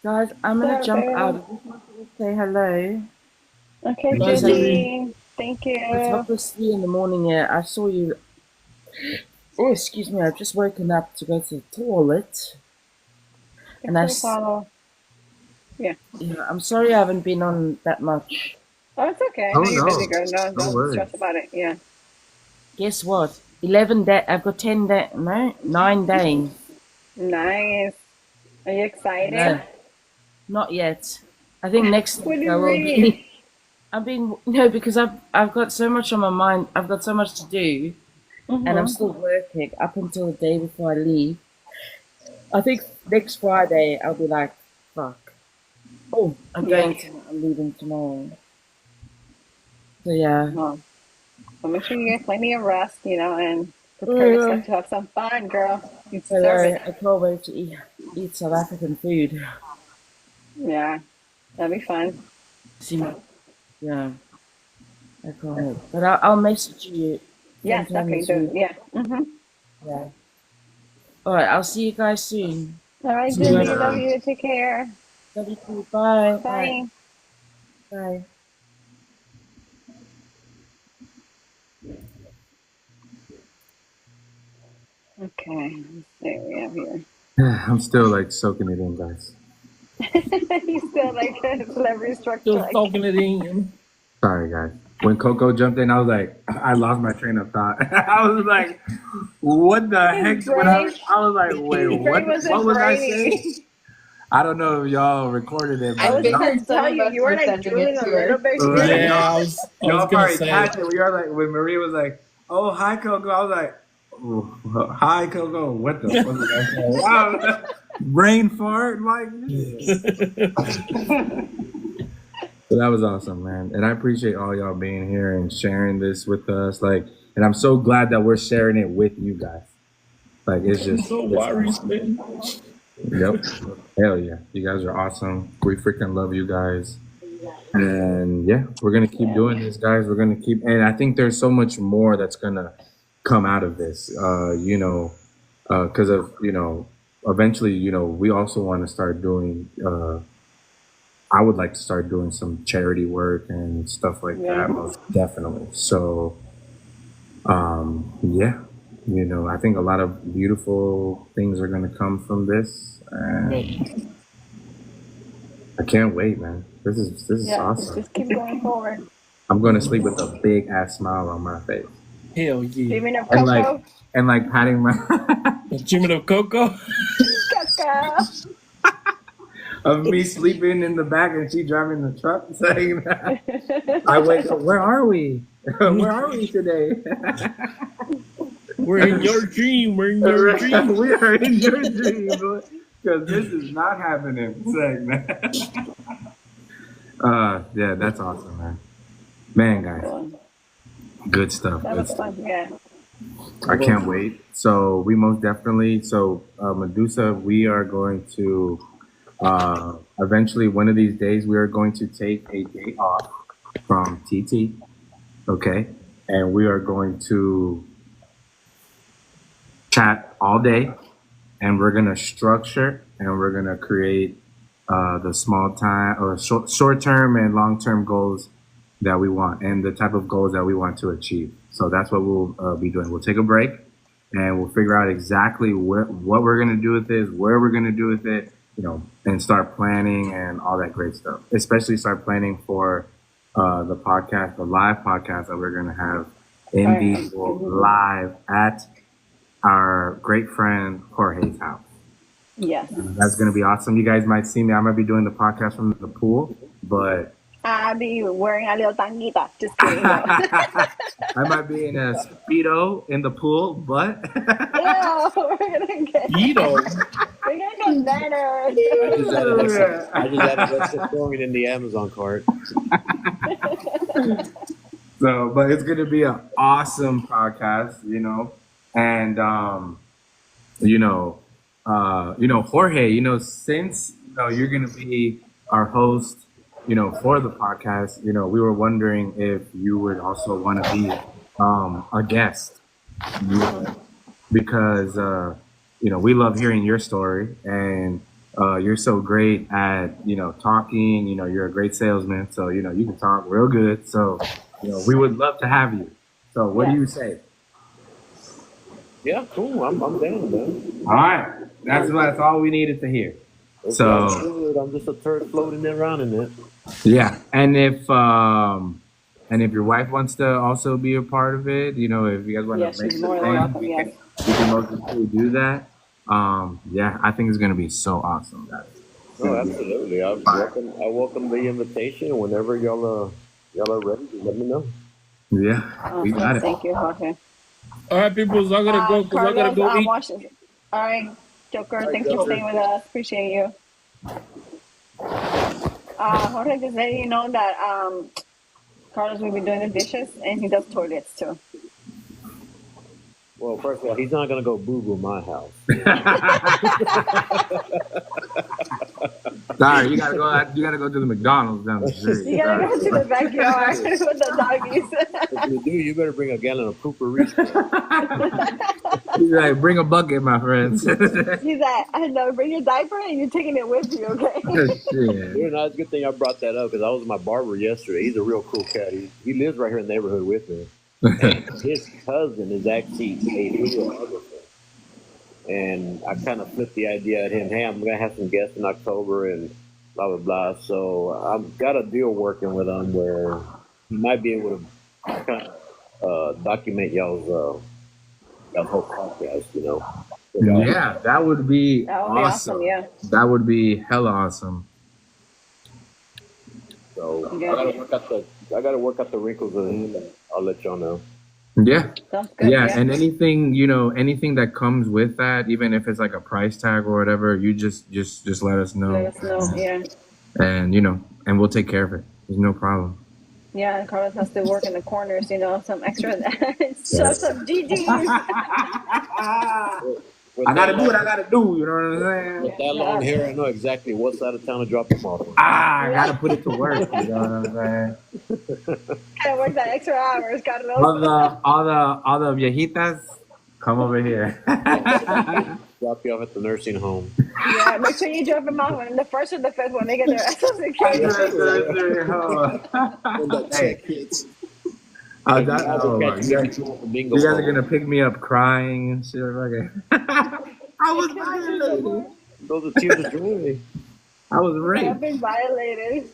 Guys, I'm gonna jump out. I just wanted to say hello. Okay, Julie. Thank you. It's 3 in the morning here. I saw you. Oh, excuse me. I've just woken up to go to the toilet. And yeah, I'm sorry I haven't been on that much. Oh, it's okay. Oh, you're no. busy, girl. No, don't stress about it. Yeah. Guess what? 11 days. I've got 10 days. No, 9 days. Nice. Are you excited? No, not yet. I think next What do week I you will mean? be. No, because I've got so much on my mind. I've got so much to do, and I'm still working up until the day before I leave. I think next Friday I'll be like, fuck. Oh, I'm leaving tomorrow. So yeah. Well, make sure you get plenty of rest, and prepare yourself to have some fun, girl. You deserve it. I can't wait to eat South African food. Yeah, that'd be fun. See, yeah, I can't wait. But I'll message you. Yes, definitely do. Yeah. Yeah. All right, I'll see you guys soon. All right, Jimmy. Love you. Take care. Love you too. Bye. Bye. Bye. Okay, let's see what we have here. I'm still like soaking it in, guys. He's still like a celebrity structure. Still soaking it in. Sorry, guys. When Coco jumped in, I was like, I lost my train of thought. I was like, what the heck? I was like, wait, what was I saying? I don't know if y'all recorded it. I think I tell you were like drooling a little bit. Right. Yeah, I was gonna say. We are like, when Maria was like, oh, hi, Coco. I was like, oh, hi, Coco. What the fuck did I say? Wow. Brain fart, like. So that was awesome, man. And I appreciate all y'all being here and sharing this with us. Like, and I'm so glad that we're sharing it with you guys. Like, it's just. So worries, man. Yep. Hell yeah. You guys are awesome. We freaking love you guys. And yeah, we're going to keep doing this, guys. We're going to keep, and I think there's so much more that's going to come out of this, because of, eventually, we also want to start doing, I would like to start doing some charity work and stuff like that, most definitely. So, yeah, I think a lot of beautiful things are going to come from this. And I can't wait, man. This is awesome. Just keep going forward. I'm going to sleep with a big ass smile on my face. Hell yeah. Dreaming of Coco? And like patting my... Dreaming of Coco? Coco! Of me sleeping in the back and she driving the truck saying that. I wake up, where are we? Where are we today? We're in your dream. We're in your dream. We are in your dream. Because this is not happening. Man. Yeah, that's awesome, man. Man, guys. Good stuff. That was fun, yeah. I can't wait. So we most definitely, Medusa, we are going to, eventually one of these days, we are going to take a day off from TT, okay? And we are going to chat all day, and we're going to structure, and we're going to create the small time or short-term and long-term goals that we want and the type of goals that we want to achieve. So that's what we'll be doing. We'll take a break and we'll figure out exactly what we're going to do with this, where we're going to do with it, and start planning and all that great stuff. Especially start planning for the podcast, the live podcast that we're going to have in vivo live at our great friend Jorge's house. Yes. That's going to be awesome. You guys might see me. I might be doing the podcast from the pool, but I'll be wearing a little tanguita. Just kidding. I might be in a Speedo in the pool, but Yeah, we're gonna get better. I just added extra chlorine in the Amazon cart. So, but it's gonna be an awesome podcast, and Jorge, since you're gonna be our host, for the podcast, we were wondering if you would also want to be a guest, because we love hearing your story, and you're so great at talking. You're a great salesman, so you can talk real good. So we would love to have you. So what do you say? Yeah, cool. I'm down, man. All right, that's all we needed to hear. Okay, So good. I'm just a turd floating around in it. yeah, and if your wife wants to also be a part of it, if you guys want to make she's more than welcome. we can most definitely do that. Yeah, I think it's gonna be so awesome, guys. Oh, absolutely. I welcome the invitation. Whenever y'all are ready, just let me know. Yeah, we got Awesome. it. Thank you, Jorge. All right, people. So I gotta go because I gotta Carlos, go eat. Washington. All right, Joker, thanks for staying with us. Appreciate you. Jorge, just letting you know that Carlos will be doing the dishes and he does toilets too. Well, first of all, he's not gonna go boo-boo my house. Sorry, you gotta go. You gotta go to the McDonald's down the street. You gotta go to the backyard with the doggies. If you do, you better bring a gallon of poopery. He's like, bring a bucket, my friends. He's like, I know, bring your diaper and you're taking it with you, okay? Shit. Dude, no, it's a good thing I brought that up because I was with my barber yesterday. He's a real cool cat. He lives right here in the neighborhood with me. And his cousin is actually a videographer. And I kind of flipped the idea at him, hey, I'm going to have some guests in October and blah, blah, blah. So I've got a deal working with him where he might be able to kind of document y'all's whole podcast, you know. Yeah, that would be awesome. Yeah. That would be hella awesome. So I gotta work out the wrinkles of him, and I'll let y'all know. Yeah. Sounds good. Yeah, and anything, anything that comes with that, even if it's like a price tag or whatever, you just let us know. Let us know, yeah. And and we'll take care of it. There's no problem. Yeah, and Carlos has to work in the corners, some extra show some GGs. I gotta do what I gotta do, you know what I'm saying? With that long hair, I know exactly what side of town to drop them off. I gotta put it to work, you know what I'm saying? Gotta work that extra hours, Carlos. All the viejitas, come over here. Drop you off at the nursing home. Yeah, make sure you drop them off when the first or the fifth when they get their Social Security. You guys are gonna pick me up crying and shit. Okay. I was violated. Those are tears of joy. I was raped. I've been violated.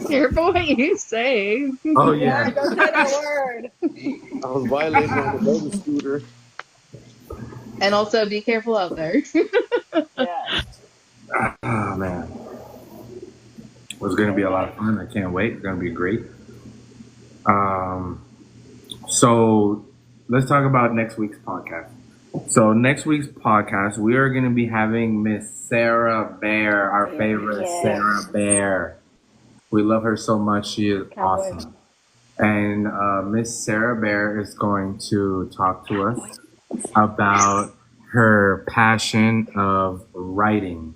Careful what you say. Oh yeah. Don't say that word. I was violated on the baby scooter. And also be careful out there. Yeah. Oh man. It's gonna be a lot of fun. I can't wait. It's gonna be great. So let's talk about next week's podcast. So next week's podcast, we are going to be having Miss Sarah Bear, our favorite Sarah Bear. We love her so much. She is awesome. And Miss Sarah Bear is going to talk to us about her passion of writing.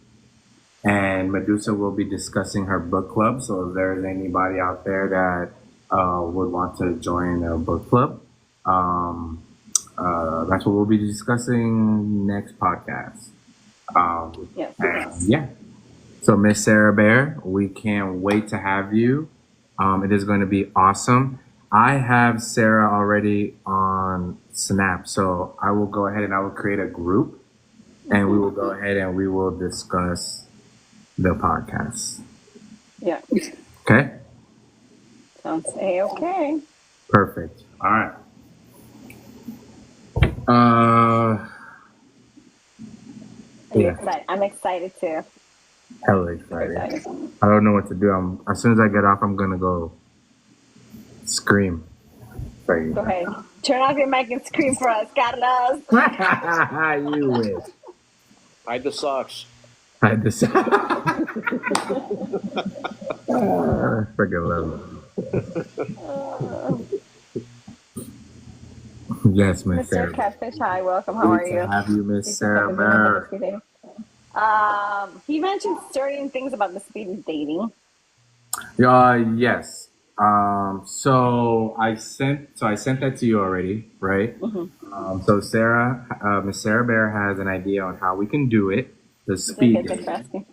And Medusa will be discussing her book club. So if there's anybody out there that would want to join a book club, that's what we'll be discussing next podcast. Yeah. So Miss Sarah Bear, we can't wait to have you. It is going to be awesome. I have Sarah already on Snap, so I will go ahead and I will create a group, and we will go ahead and we will discuss the podcast. Yeah. Okay? Sounds okay. Perfect. All right. I'm excited too. Hella excited. I don't know what to do. As soon as I get off, I'm gonna go scream. Sorry. Go ahead. Turn off your mic and scream for us, Carlos. You wish. Hide the socks. Hide the socks. Freaking love it. Yes, Miss Sarah. Mr. Catfish, hi, welcome. How are you? Good to have you, Miss Sarah Bear. He mentioned certain things about the speed of dating. Yes. So I sent that to you already, right? Mm-hmm. So Sarah, Miss Sarah Bear has an idea on how we can do it. The speed dating.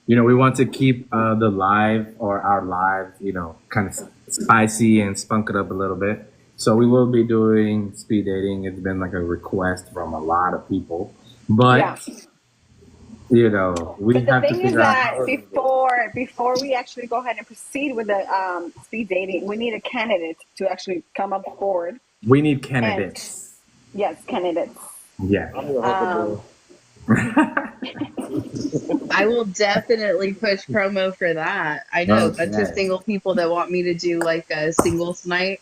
We want to keep the live or our live, kind of spicy and spunk it up a little bit. So we will be doing speed dating. It's been like a request from a lot of people, but we have to figure out. Before we actually go ahead and proceed with the speed dating, we need a candidate to actually come up forward. We need candidates. Yes, candidates. Yeah. I'm your Uncle I will definitely push promo for that. I know a bunch of Okay. single people that want me to do like a singles night,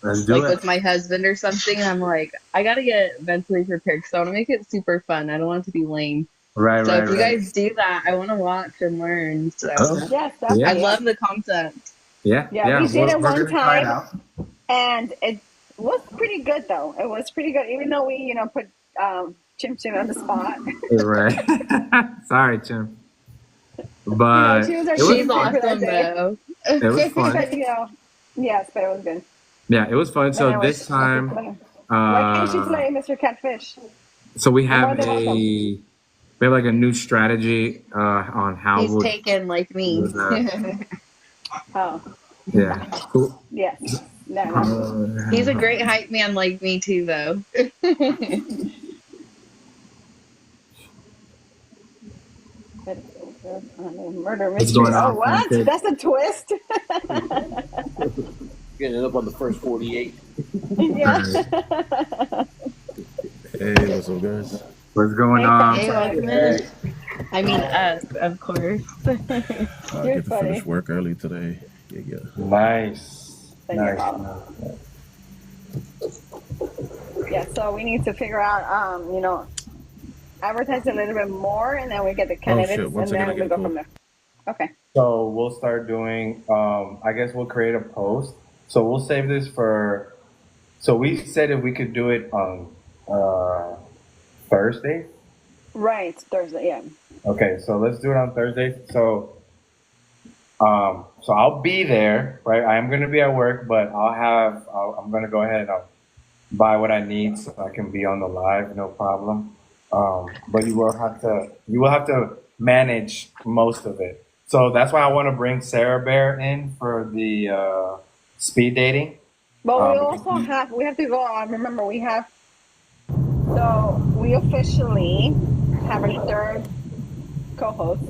Let's do like it. with my husband or something. And I'm like, I gotta get mentally prepared because I want to make it super fun. I don't want it to be lame. Right, So right, if you right. guys do that, I want to watch and learn. So Okay. Yes, I Yeah. definitely. love the concept. Yeah. Yeah, we did We're it one gonna try it time, out. and it was pretty good though. It was pretty good, even though we, put Chim Chim on the spot. Right. Sorry, Tim. But She was our it was She's guinea pig fun. for that awesome day. though. It was fun. But yes, but it was good. Yeah, it was fun. But So anyways, this time, why can't you play Mr. Catfish? so we You're more have than welcome. we have like a new strategy on how He's we'll taken like me. Oh, yeah. Cool. yes. No. He's a great hype man like me too, though. Murder What's mystery. going on, Oh, what? Francis? That's a twist. Getting up on the first 48. Yeah. Hey, what's up, guys? What's going Hey, on? Hey, welcome. I mean us, of course. I You're get to funny. finish work early today. Yeah. Nice. Thank you, Nice. Bob. Yeah, so we need to figure out, advertise a little bit more, and then we get the candidates, shit. One and second, then I we gotta go go. from there. Okay. So we'll start doing. I guess we'll create a post. So we'll save this for. So we said if we could do it on Thursday. Right, Thursday, yeah. Okay, so let's do it on Thursday. So I'll be there, right? I am gonna be at work, but I'm gonna go ahead and I'll buy what I need so I can be on the live, no problem. But you will have to manage most of it. So that's why I want to bring Sarah Bear in for the speed dating. But we have to go on. Remember, we officially have a third co-host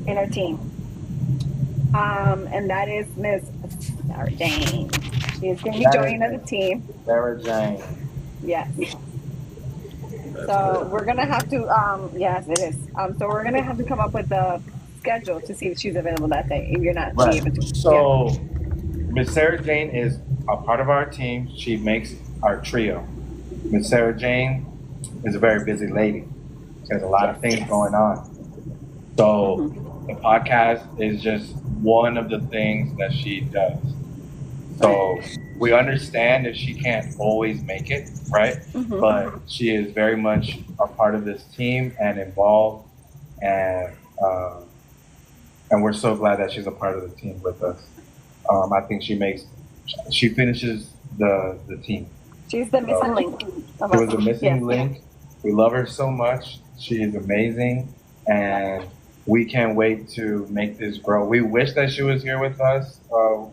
in our team. And that is Miss Sarah Jane. She's going to be joining the team. Sarah Jane. Yes. So we're going to have to, yes, it is. So we're going to have to come up with a schedule to see if she's available that day, if you're not able to. So Miss Sarah Jane is a part of our team. She makes our trio. Miss Sarah Jane is a very busy lady. She has a lot of things going on. So the podcast is just one of the things that she does. So we understand if she can't always make it, right? But she is very much a part of this team and involved, and we're so glad that she's a part of the team with us. I think she finishes the team. She's the missing link. She was the missing link. We love her so much. She is amazing, and we can't wait to make this grow. We wish that she was here with us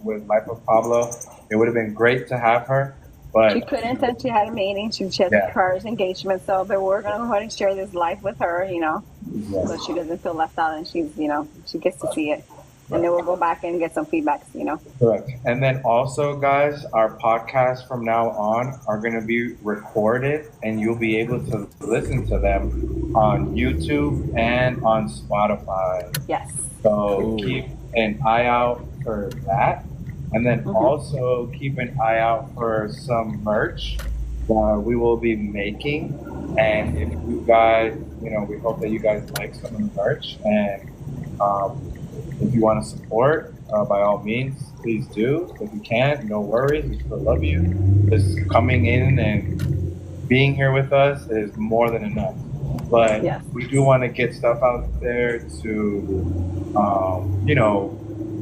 with Life of Pablo. It would have been great to have her, but she couldn't, and she had a meeting. She had a prior engagement, so but we're going to go ahead and share this life with her, so she doesn't feel left out, and she's, she gets to see it. And then we'll go back and get some feedbacks, Correct. And then also, guys, our podcasts from now on are going to be recorded, and you'll be able to listen to them on YouTube and on Spotify. Yes. So keep an eye out for that. And then also keep an eye out for some merch that we will be making. And if you guys, we hope that you guys like some of the merch. And if you want to support, by all means, please do. If you can't, no worries. We still love you. Just coming in and being here with us is more than enough. But we do want to get stuff out there to,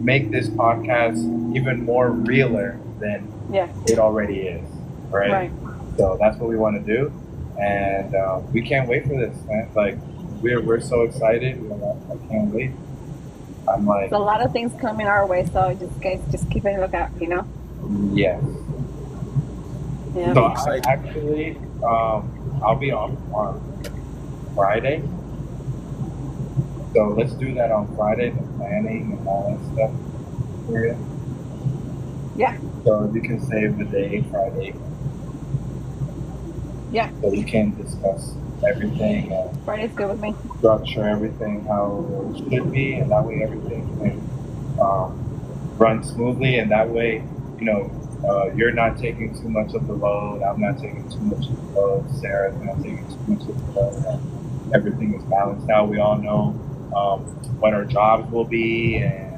make this podcast even more realer than it already is. Right? So that's what we want to do. And we can't wait for this, man. Like, we're so excited. I can't wait. I'm like, there's a lot of things coming our way, so just keep a lookout, Yes. Yeah. So actually, I'll be on Friday. So let's do that on Friday, the planning and all that stuff for you. Yeah. So you can save the day Friday. Yeah. So we can discuss everything and Friday's good with me. structure everything how it should be, and that way everything can run smoothly, and that way, you're not taking too much of the load, I'm not taking too much of the load, Sarah's not taking too much of the load, and everything is balanced out. We all know what our jobs will be, and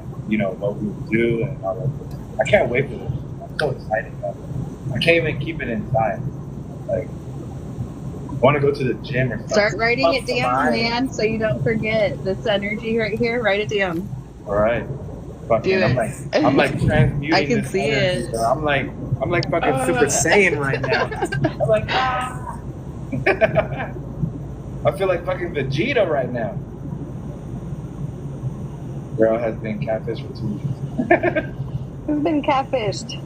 what we will do, and all that. I can't wait for this. I'm so excited about it. I can't even keep it inside. Like, I want to go to the gym or something. Start writing it down, man, so you don't forget. This energy right here, write it down. All right. Fucking, Do I'm it. like transmuting I can this see energy, it. bro. I'm like fucking Super Saiyan right now. I'm like, I feel like fucking Vegeta right now. Girl has been catfished for 2 years. Who's been catfished?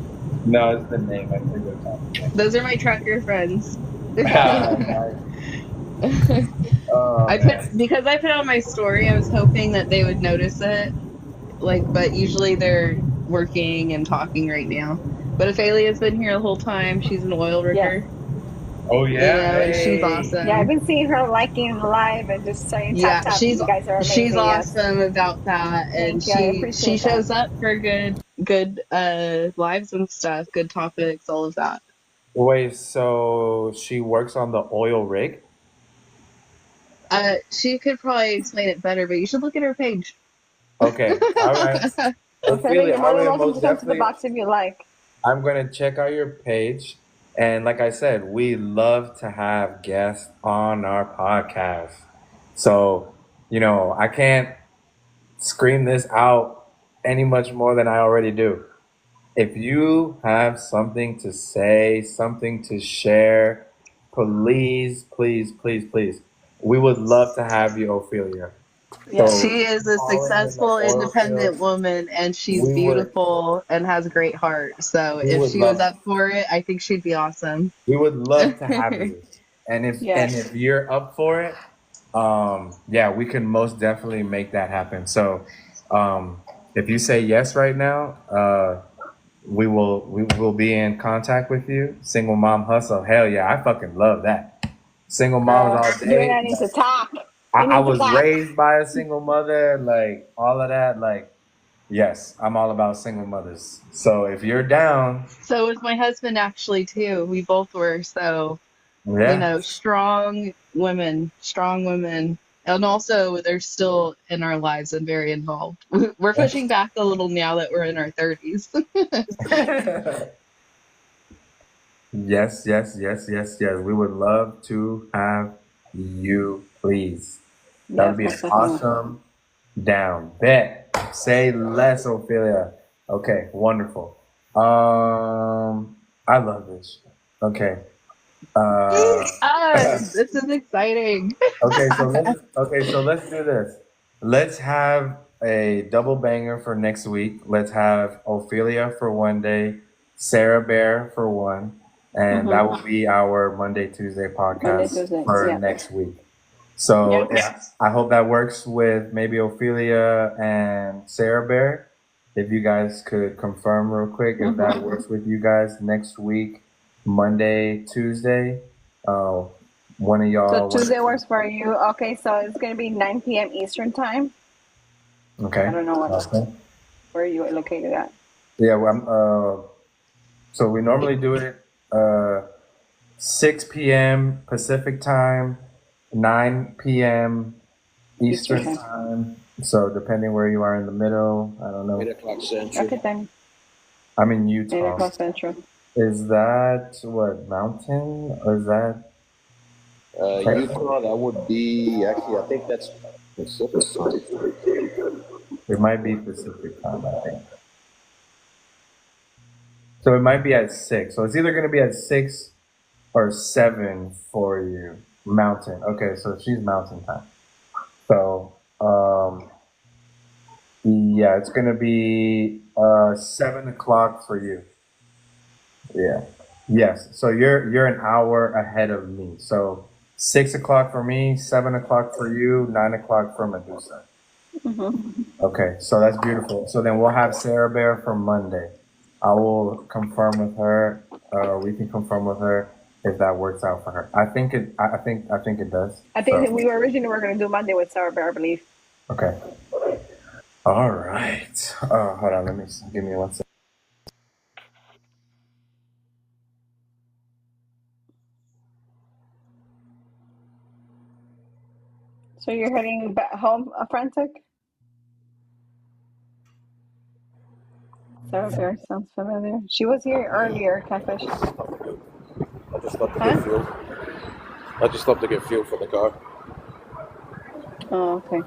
No, it's the name. I think they're talking. Those are my trucker friends. Because I put on my story, I was hoping that they would notice it. But usually they're working and talking right now. But Ophelia's been here the whole time. She's an oil rigger. Yes. Oh yeah, and she's awesome. Yeah, I've been seeing her liking live and just saying tap tap. You guys are amazing. She's awesome about that, and she shows up for good lives and stuff, good topics, all of that. Wait, so she works on the oil rig? She could probably explain it better, but you should look at her page. Okay, all right. Ophelia, you're more than welcome to come to the box if you like. I'm gonna check out your page. And like I said, we love to have guests on our podcast. So, I can't scream this out any much more than I already do. If you have something to say, something to share, please, please, please, please. We would love to have you, Ophelia. Yeah, so she is a successful, independent woman, and she's beautiful and has a great heart. So if she was up for it, I think she'd be awesome. We would love to have you. And if you're up for it, we can most definitely make that happen. So if you say yes right now, we will be in contact with you. Single mom hustle. Hell yeah, I fucking love that. Single moms all day. You and I need to talk. I was raised by a single mother, like all of that. Like, yes, I'm all about single mothers. So if you're down. So was my husband actually too. We both were. So, strong women. And also they're still in our lives and very involved. We're pushing back a little now that we're in our 30s. Yes. We would love to have you, please. That would be awesome. Down. Bet. Say less, Ophelia. Okay, wonderful. I love this. Okay. This is exciting. Okay, so let's do this. Let's have a double banger for next week. Let's have Ophelia for one day, Sarah Bear for one, and that will be our Monday, Tuesday podcast for next week. So I hope that works with maybe Ophelia and Sarah Bear. If you guys could confirm real quick if that works with you guys next week, Monday, Tuesday. One of y'all. So Tuesday works for you. Okay, so it's going to be 9 p.m. Eastern time. Okay. I don't know where you are located at. Yeah, so we normally do it 6 p.m. Pacific time, 9 p.m. Eastern time. So depending where you are in the middle, I don't know. 8 o'clock Central. Okay, then. I'm in Utah. 8 o'clock Central. Is that mountain or is that? Utah, that would be, actually, I think that's Pacific time. It might be Pacific time, I think. So it might be at 6. So it's either going to be at 6 or 7 for you. Mountain. Okay, so she's mountain time. So, it's going to be 7 o'clock for you. Yeah. Yes. So you're an hour ahead of me. So 6 o'clock for me, 7 o'clock for you, 9 o'clock for Medusa. Okay, so that's beautiful. So then we'll have Sarah Bear for Monday. I will confirm with her. We can confirm with her if that works out for her. I think it does. I think we originally were going to do Monday with Sarah Bear, I believe. Okay. All right. Hold on. Give me 1 second. So you're heading back home, Frantic? Sarah Bear sounds familiar. She was here earlier, Catfish. I just stopped to get fuel. I just stopped to get fuel for the car. Oh, okay.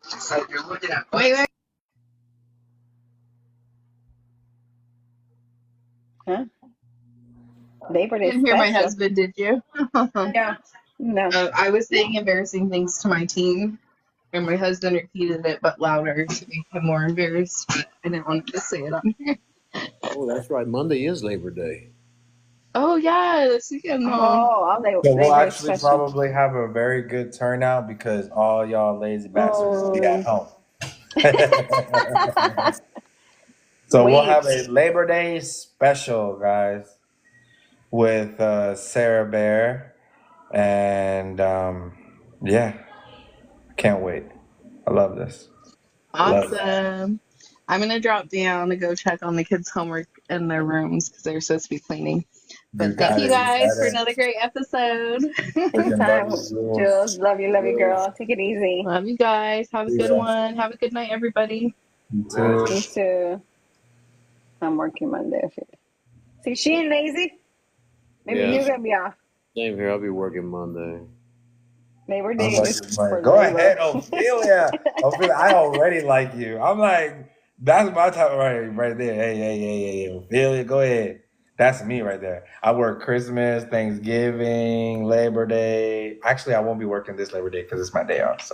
So you're looking at. Wait. Huh? Labor Day You didn't hear my special. husband, did you? No. I was saying embarrassing things to my team, and my husband repeated it, but louder to make him more embarrassed. But I didn't want to say it on here. Oh, that's right. Monday is Labor Day. Oh yes, you can. So we'll actually probably have a very good turnout because all y'all lazy bastards will be at home. So we'll have a Labor Day special, guys, with Sarah Bear, and yeah, can't wait. I love this. Awesome. I'm gonna drop down to go check on the kids' homework in their rooms because they're supposed to be cleaning. But thank you guys for another great episode. Anytime, Jules. Love you, girl. Take it easy. Love you guys. Have a good one. Have a good night, everybody. You too. You too. I'm working Monday. See, she ain't lazy. Maybe you're gonna be off. Same here. I'll be working Monday. Labor Day. Go ahead, Ophelia. Ophelia, I already like you. I'm like, that's my type right there. Hey, Ophelia, go ahead. That's me right there. I work Christmas, Thanksgiving, Labor Day. Actually, I won't be working this Labor Day because it's my day off.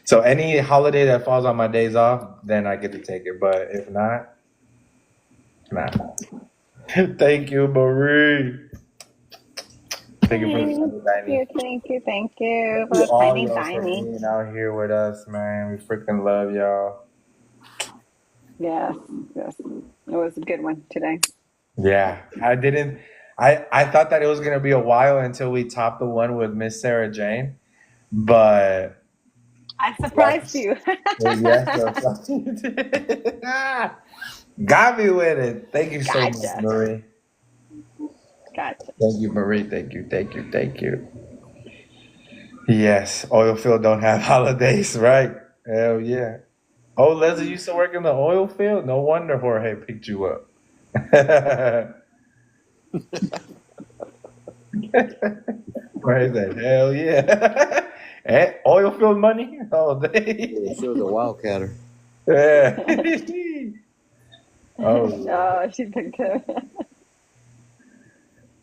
So any holiday that falls on my days off, then I get to take it. But if not, nah. Thank you, Marie. Thank you for the Thank you for the the tiny. for being out here with us, man. We freaking love y'all. Yes. It was a good one today. Yeah, I thought that it was gonna be a while until we topped the one with Miss Sarah Jane, but I surprised you. Got me with it. Thank you so much, Marie. Gotcha. Thank you, Marie. Thank you. Yes, oil field don't have holidays, right? Hell yeah. Oh, Leslie used to work in the oil field? No wonder Jorge picked you up. Jorge said, hell yeah. And oil field money all day. Yeah, she was a wildcatter. Yeah. Oh, she picked him.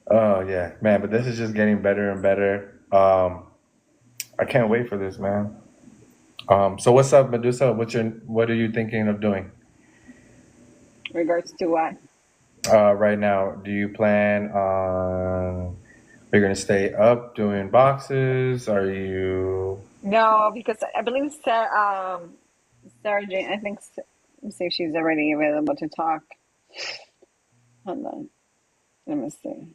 Oh yeah, man! But this is just getting better and better. I can't wait for this, man. So what's up, Medusa? What are you thinking of doing? Regards to what? Right now, do you plan on? Are you gonna stay up doing boxes? Are you? No, because I believe Sarah Jane. I think. Let me see if she's already available to talk. Hold on. Let me see.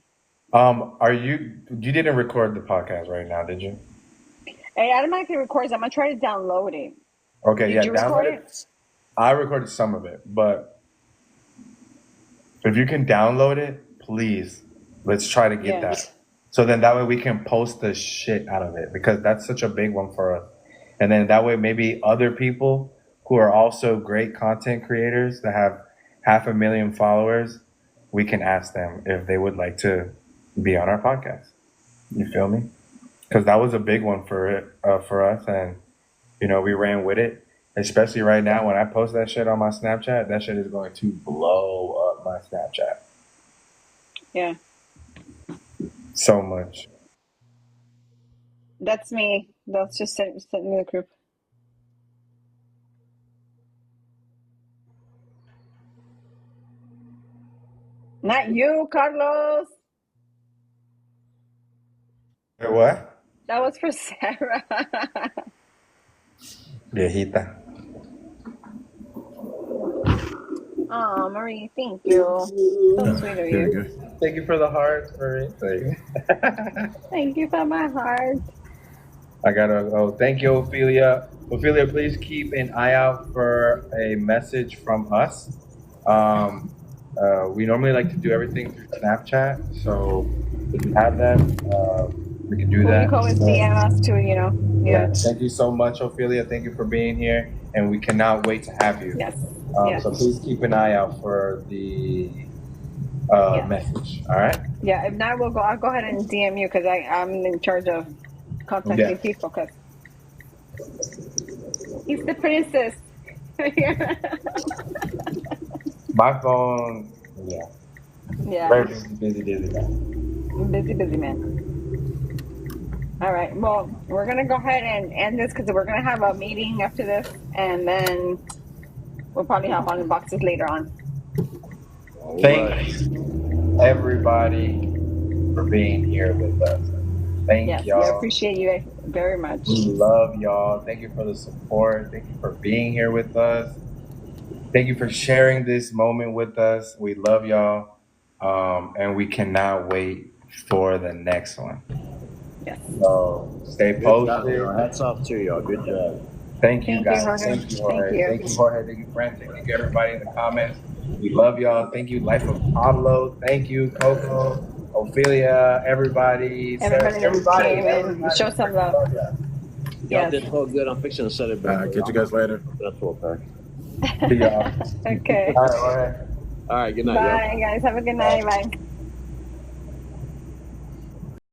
You didn't record the podcast right now, did you? It automatically records. I'm gonna try to download it. Okay, Did you record it? I recorded some of it, but if you can download it, please, let's try to get that. So then that way we can post the shit out of it because that's such a big one for us. And then that way maybe other people who are also great content creators that have 500,000 followers, we can ask them if they would like to be on our podcast. You feel me? Because that was a big one for us, and we ran with it. Especially right now, when I post that shit on my Snapchat, that shit is going to blow up my Snapchat. Yeah. So much. That's me. That's just sent me the group. Not you, Carlos. What? That was for Sarah. Viejita. Oh, Marie, thank you. So sweet of you. Thank you for the hearts, Marie. Thank you for my heart. Thank you, Ophelia. Ophelia, please keep an eye out for a message from us. We normally like to do everything through Snapchat, so if you have that, we can do that. You can always DM us too, Yeah. Thank you so much, Ophelia. Thank you for being here, and we cannot wait to have you. Yes. So please keep an eye out for the message. All right. Yeah. If not, I'll go ahead and DM you because I'm in charge of contacting people because he's the princess. My phone. Yeah. Very busy man. Busy man. All right. Well, we're gonna go ahead and end this because we're gonna have a meeting after this, and then we'll probably hop on the boxes later on. Thanks everybody for being here with us. Thank y'all. We appreciate you very much. We love y'all. Thank you for the support. Thank you for being here with us. Thank you for sharing this moment with us. We love y'all. And we cannot wait for the next one. Yes. So stay posted. Hats off to y'all. Good job. Thank you, guys. Thank you, Jorge. Thank you, Jorge. Thank you, Frank. Thank you, everybody in the comments. We love y'all. Thank you, Life of Pablo. Thank you, Coco, Ophelia, everybody. Everybody. Show some love. Y'all did so good. I'm fixing to set it back. Catch you guys later. That's all back. See y'all. Okay. All right. All right. Good night. Bye, guys. Have a good night. Bye.